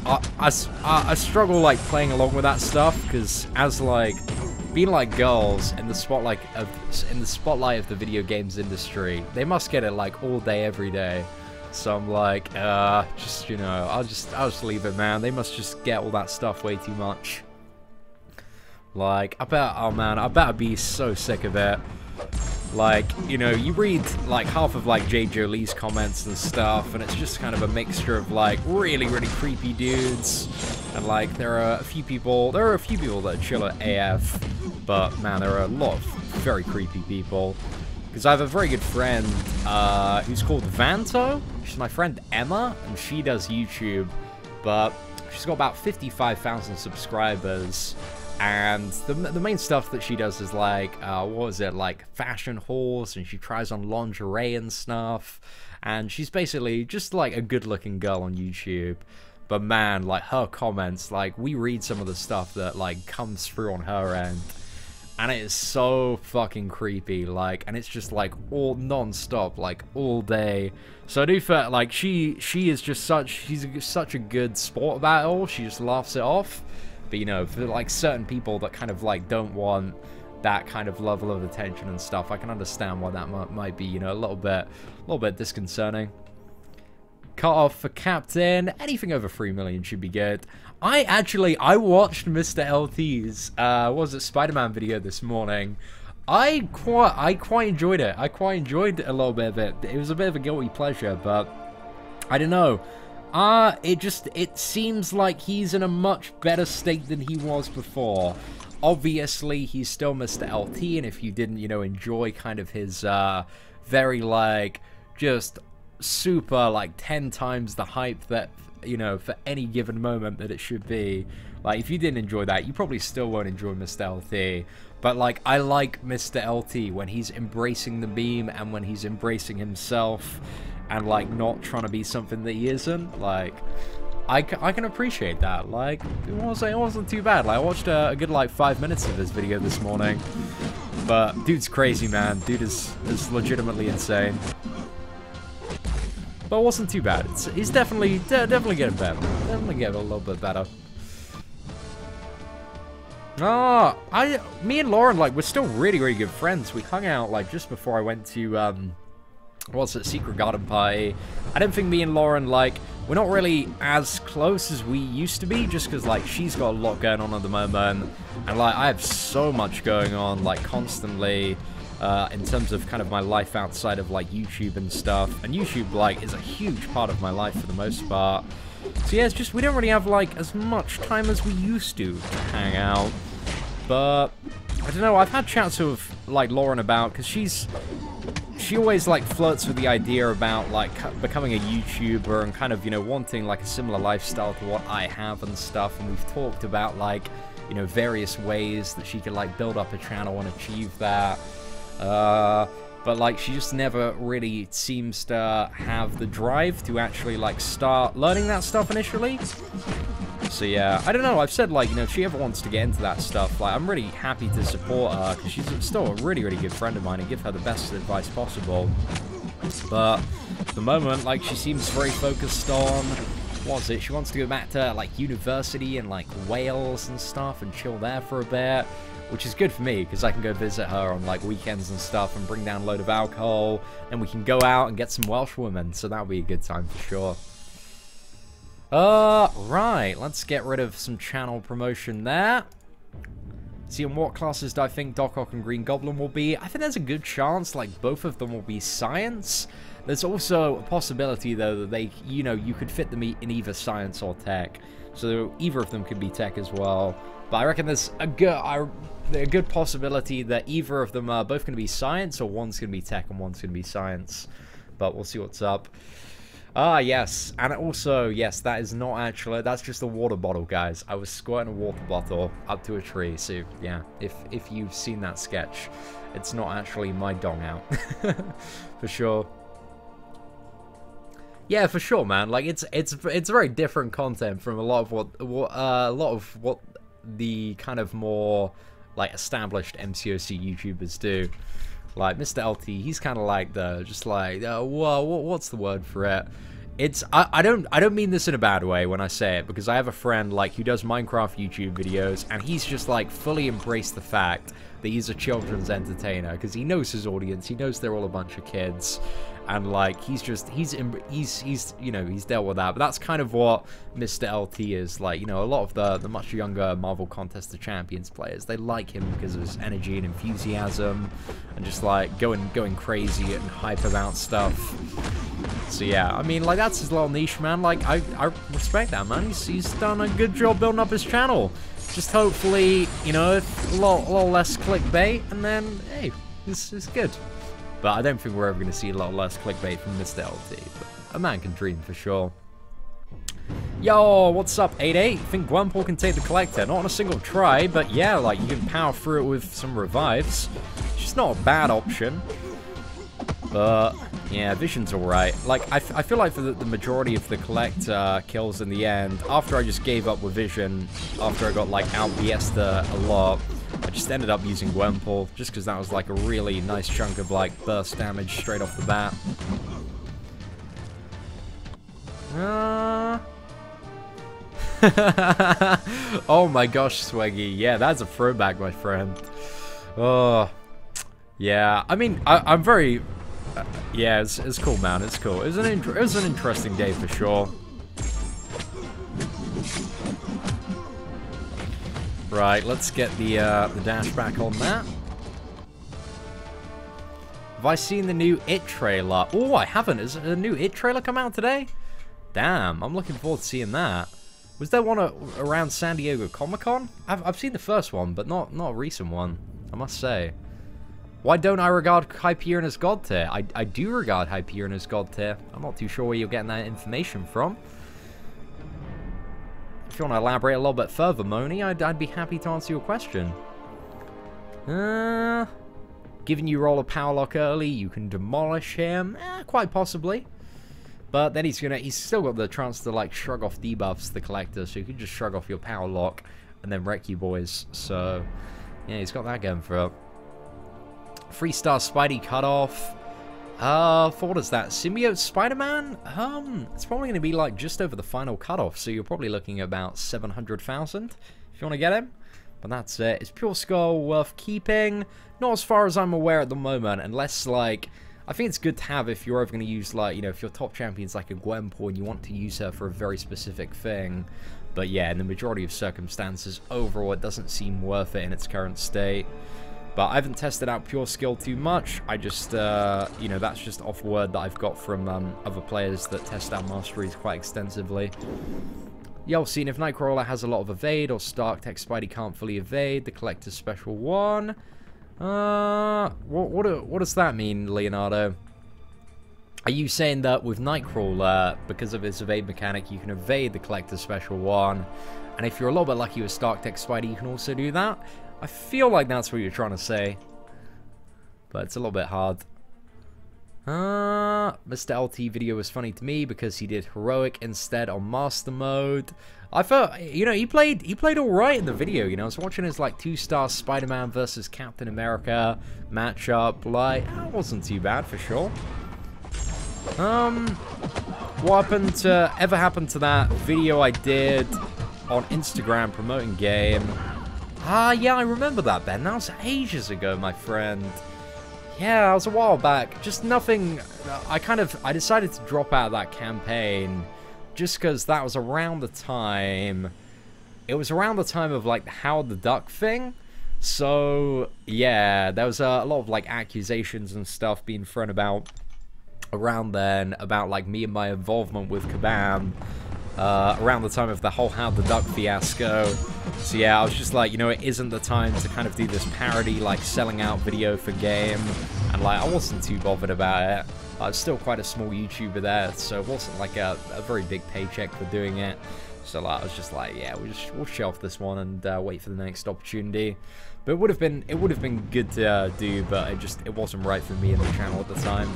I struggle like playing along with that stuff because as like being like girls in the spotlight of the video games industry, they must get it like all day, every day. So I'm like, just, you know, I'll just leave it, man. They must just get all that stuff way too much. Like, oh man, I better be so sick of it. Like, you know, you read, like, half of, like, Jade Jolie's comments and stuff, and it's just kind of a mixture of, like, really, really creepy dudes. And, like, there are a few people that are chill at AF, but, man, there are a lot of very creepy people. Because I have a very good friend who's called Vanto. She's my friend Emma, and she does YouTube, but she's got about 55,000 subscribers. And the main stuff that she does is like, what was it, like fashion hauls, and she tries on lingerie and stuff. And she's basically just like a good-looking girl on YouTube. But man, like her comments, like we read some of the stuff that like comes through on her end. And it is so fucking creepy, like, and it's just like all non-stop, like all day. So I do feel like she's such a good sport about it all. She just laughs it off. But, you know, for, like, certain people that kind of, like, don't want that kind of level of attention and stuff, I can understand why that might be, you know, a little bit disconcerting. Cut off for Captain. Anything over 3 million should be good. I watched Mr. LT's, what was it, Spider-Man video this morning. I quite enjoyed it. I quite enjoyed a little bit of it. It was a bit of a guilty pleasure, but I don't know. It seems like he's in a much better state than he was before. Obviously, he's still Mr. LT, and if you didn't, you know, enjoy kind of his, very, like, just super, like, 10 times the hype that, you know, for any given moment that it should be, like, if you didn't enjoy that, you probably still won't enjoy Mr. LT. But, like, I like Mr. LT when he's embracing the meme and when he's embracing himself. And, like, not trying to be something that he isn't. Like, I can appreciate that. Like, it wasn't too bad. Like, I watched a good, like, 5 minutes of his video this morning. But dude's crazy, man. Dude is legitimately insane. But it wasn't too bad. He's definitely getting better. Definitely getting a little bit better. Me and Lauren, like, we're still really, really good friends. We hung out, like, just before I went to, what's it, Secret Garden Party. I don't think me and Lauren, like, we're not really as close as we used to be, just because, like, she's got a lot going on at the moment, and, like, I have so much going on, like, constantly, in terms of kind of my life outside of, like, YouTube and stuff, and YouTube, like, is a huge part of my life for the most part. So yeah, it's just, we don't really have, like, as much time as we used to hang out, but, I don't know, I've had chats with, like, Lauren about, because she always, like, flirts with the idea about, like, becoming a YouTuber and kind of, you know, wanting, like, a similar lifestyle to what I have and stuff. And we've talked about, like, you know, various ways that she could, like, build up a channel and achieve that. But, like, she just never really seems to have the drive to actually, like, start learning that stuff initially. So, yeah, I don't know. I've said, like, you know, if she ever wants to get into that stuff, like, I'm really happy to support her, because she's still a really, really good friend of mine and give her the best advice possible. But at the moment, like, she seems very focused on, what was it? She wants to go back to, like, university in, like, Wales and stuff and chill there for a bit, which is good for me, because I can go visit her on, like, weekends and stuff and bring down a load of alcohol, and we can go out and get some Welsh women, so that'll be a good time for sure. Right, let's get rid of some channel promotion there. See, in what classes do I think Doc Ock and Green Goblin will be? I think there's a good chance, like, both of them will be science. There's also a possibility, though, that they, you know, you could fit them in either science or tech. So either of them could be tech as well. But I reckon there's a good possibility that either of them are both going to be science, or one's going to be tech and one's going to be science. But we'll see what's up. Ah, yes, and also, yes, that is not actually, that's just a water bottle, guys. I was squirting a water bottle up to a tree, so, yeah, if you've seen that sketch, it's not actually my dong out, for sure. Yeah, for sure, man, like, it's very different content from a lot of what the kind of more, like, established MCOC YouTubers do. Like, Mr. LT, he's kind of like the, just like, whoa, what's the word for it? I don't mean this in a bad way when I say it, because I have a friend like who does Minecraft YouTube videos, and he's just like fully embraced the fact that he's a children's entertainer, because he knows his audience, he knows they're all a bunch of kids, and like he's you know, he's dealt with that. But that's kind of what Mr. LT is like. You know, a lot of the much younger Marvel Contest of Champions players, they like him because of his energy and enthusiasm, and just like going crazy and hype about stuff. So yeah, I mean, like, that's his little niche, man. Like, I respect that, man. He's done a good job building up his channel. Just hopefully, you know, a lot less clickbait, and then, hey, this is good. But I don't think we're ever going to see a lot less clickbait from Mr. LT. But a man can dream for sure. Yo, what's up, 88? Think Gwenpool can take the Collector? Not on a single try, but yeah, like, you can power through it with some revives. It's just not a bad option. But yeah, Vision's alright. Like, I feel like for the majority of the Collector kills in the end, after I just gave up with Vision, after I got, like, out BS'd a lot, I just ended up using Gwenpool, just because that was, like, a really nice chunk of, like, burst damage straight off the bat. Oh my gosh, Swaggy. Yeah, that's a throwback, my friend. Oh, yeah. I mean, I'm very... yeah, it's cool, man. It's cool. It was an interesting day for sure. Right, let's get the dash back on that. Have I seen the new It trailer? Oh, I haven't. Is a new It trailer come out today? Damn, I'm looking forward to seeing that. Was there one around San Diego Comic-Con? I've seen the first one, but not a recent one, I must say. Why don't I regard Hypeee as God tier? I do regard Hypeee as God tier. I'm not too sure where you're getting that information from. If you want to elaborate a little bit further, Moni, I'd be happy to answer your question. Giving you roll a power lock early, you can demolish him. Quite possibly. But then he's still got the chance to like shrug off debuffs, the Collector, so you can just shrug off your power lock and then wreck you boys. So yeah, he's got that going for it. 3-star Spidey cutoff. For what is that? Symbiote Spider-Man? It's probably going to be like just over the final cutoff, so you're probably looking at about 700,000 if you want to get him. But that's it. Is Pure Skull worth keeping? Not as far as I'm aware at the moment, unless like... I think it's good to have if you're ever going to use, like, you know, if your top champion's like a Gwenpool and you want to use her for a very specific thing. But yeah, in the majority of circumstances, overall, it doesn't seem worth it in its current state. But I haven't tested out Pure Skill too much. I just, you know, that's just off word that I've got from other players that test out Masteries quite extensively. Y'all seen if Nightcrawler has a lot of evade or Stark Tech Spidey can't fully evade, the Collector's Special 1. What does that mean, Leonardo? Are you saying that with Nightcrawler, because of his evade mechanic, you can evade the Collector's Special 1, and if you're a little bit lucky with Stark Tech Spidey, you can also do that? I feel like that's what you're trying to say, but it's a little bit hard. Mr. LT video was funny to me because he did Heroic instead on Master Mode. I felt, you know, he played alright in the video, you know. I was watching his, like, 2-star Spider-Man versus Captain America matchup. Like, that wasn't too bad for sure. What ever happened to that video I did on Instagram promoting game? Yeah, I remember that, Ben. That was ages ago, my friend. Yeah, that was a while back. Just nothing... I decided to drop out of that campaign just because that was around the time... It was around the time of, like, the Howard the Duck thing. So, yeah, there was a lot of, like, accusations and stuff being thrown about around then about, like, me and my involvement with Kabam. Around the time of the whole Howard the Duck fiasco. So yeah, I was just like, you know, it isn't the time to kind of do this parody, like, selling out video for game. And, like, I wasn't too bothered about it. I was still quite a small YouTuber there, so it wasn't, like, a very big paycheck for doing it. So, like, I was just like, yeah, we'll shelf this one and wait for the next opportunity. But it would have been good to do, but it wasn't right for me and the channel at the time.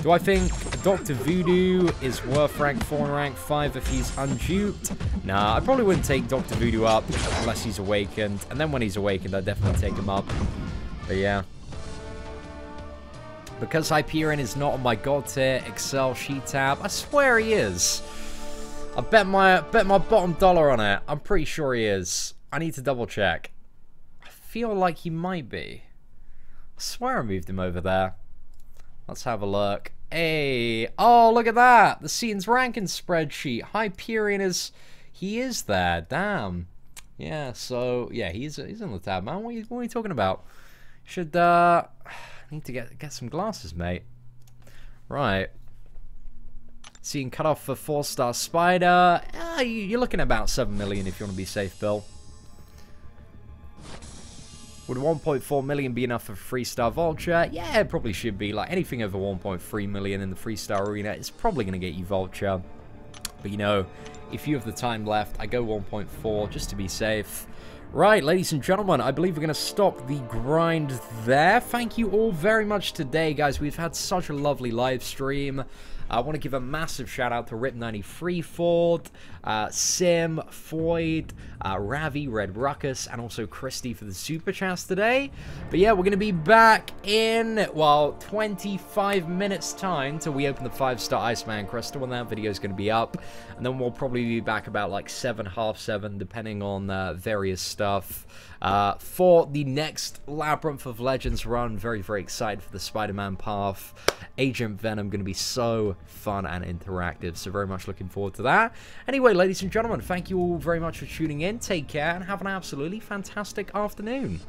Do I think Dr. Voodoo is worth rank 4 and rank 5 if he's unduped? Nah, I probably wouldn't take Dr. Voodoo up unless he's awakened. And then when he's awakened, I'd definitely take him up. But yeah. Because Hyperion is not on my God tier Excel sheet tab. I swear he is. I bet my bottom dollar on it. I'm pretty sure he is. I need to double check. I feel like he might be. I swear I moved him over there. Let's have a look. Hey, oh, look at that. The Seaton's ranking spreadsheet. Hyperion is, he is there. Damn. Yeah, so, yeah, he's on the tab, man. What are you talking about? Should, need to get some glasses, mate. Right. Seeing cut off for 4-star Spider. You're looking at about 7 million if you want to be safe, Bill. Would 1.4 million be enough for 3-star Vulture? Yeah, it probably should be. Like, anything over 1.3 million in the 3-star arena is probably going to get you Vulture. But, you know, if you have the time left, I go 1.4 just to be safe. Right, ladies and gentlemen, I believe we're going to stop the grind there. Thank you all very much today, guys. We've had such a lovely live stream. I want to give a massive shout out to Rip93 Ford, Sim, Floyd, Ravi, Red Ruckus, and also Christy for the super chats today. But yeah, we're going to be back in, well, 25 minutes time till we open the 5-star Iceman Crystal, when that video is going to be up. And then we'll probably be back about like 7, half 7, depending on various stuff. For the next Labyrinth of Legends run, very, very excited for the Spider-Man path. Agent Venom going to be so fun and interactive, so very much looking forward to that. Anyway, ladies and gentlemen, thank you all very much for tuning in. Take care and have an absolutely fantastic afternoon.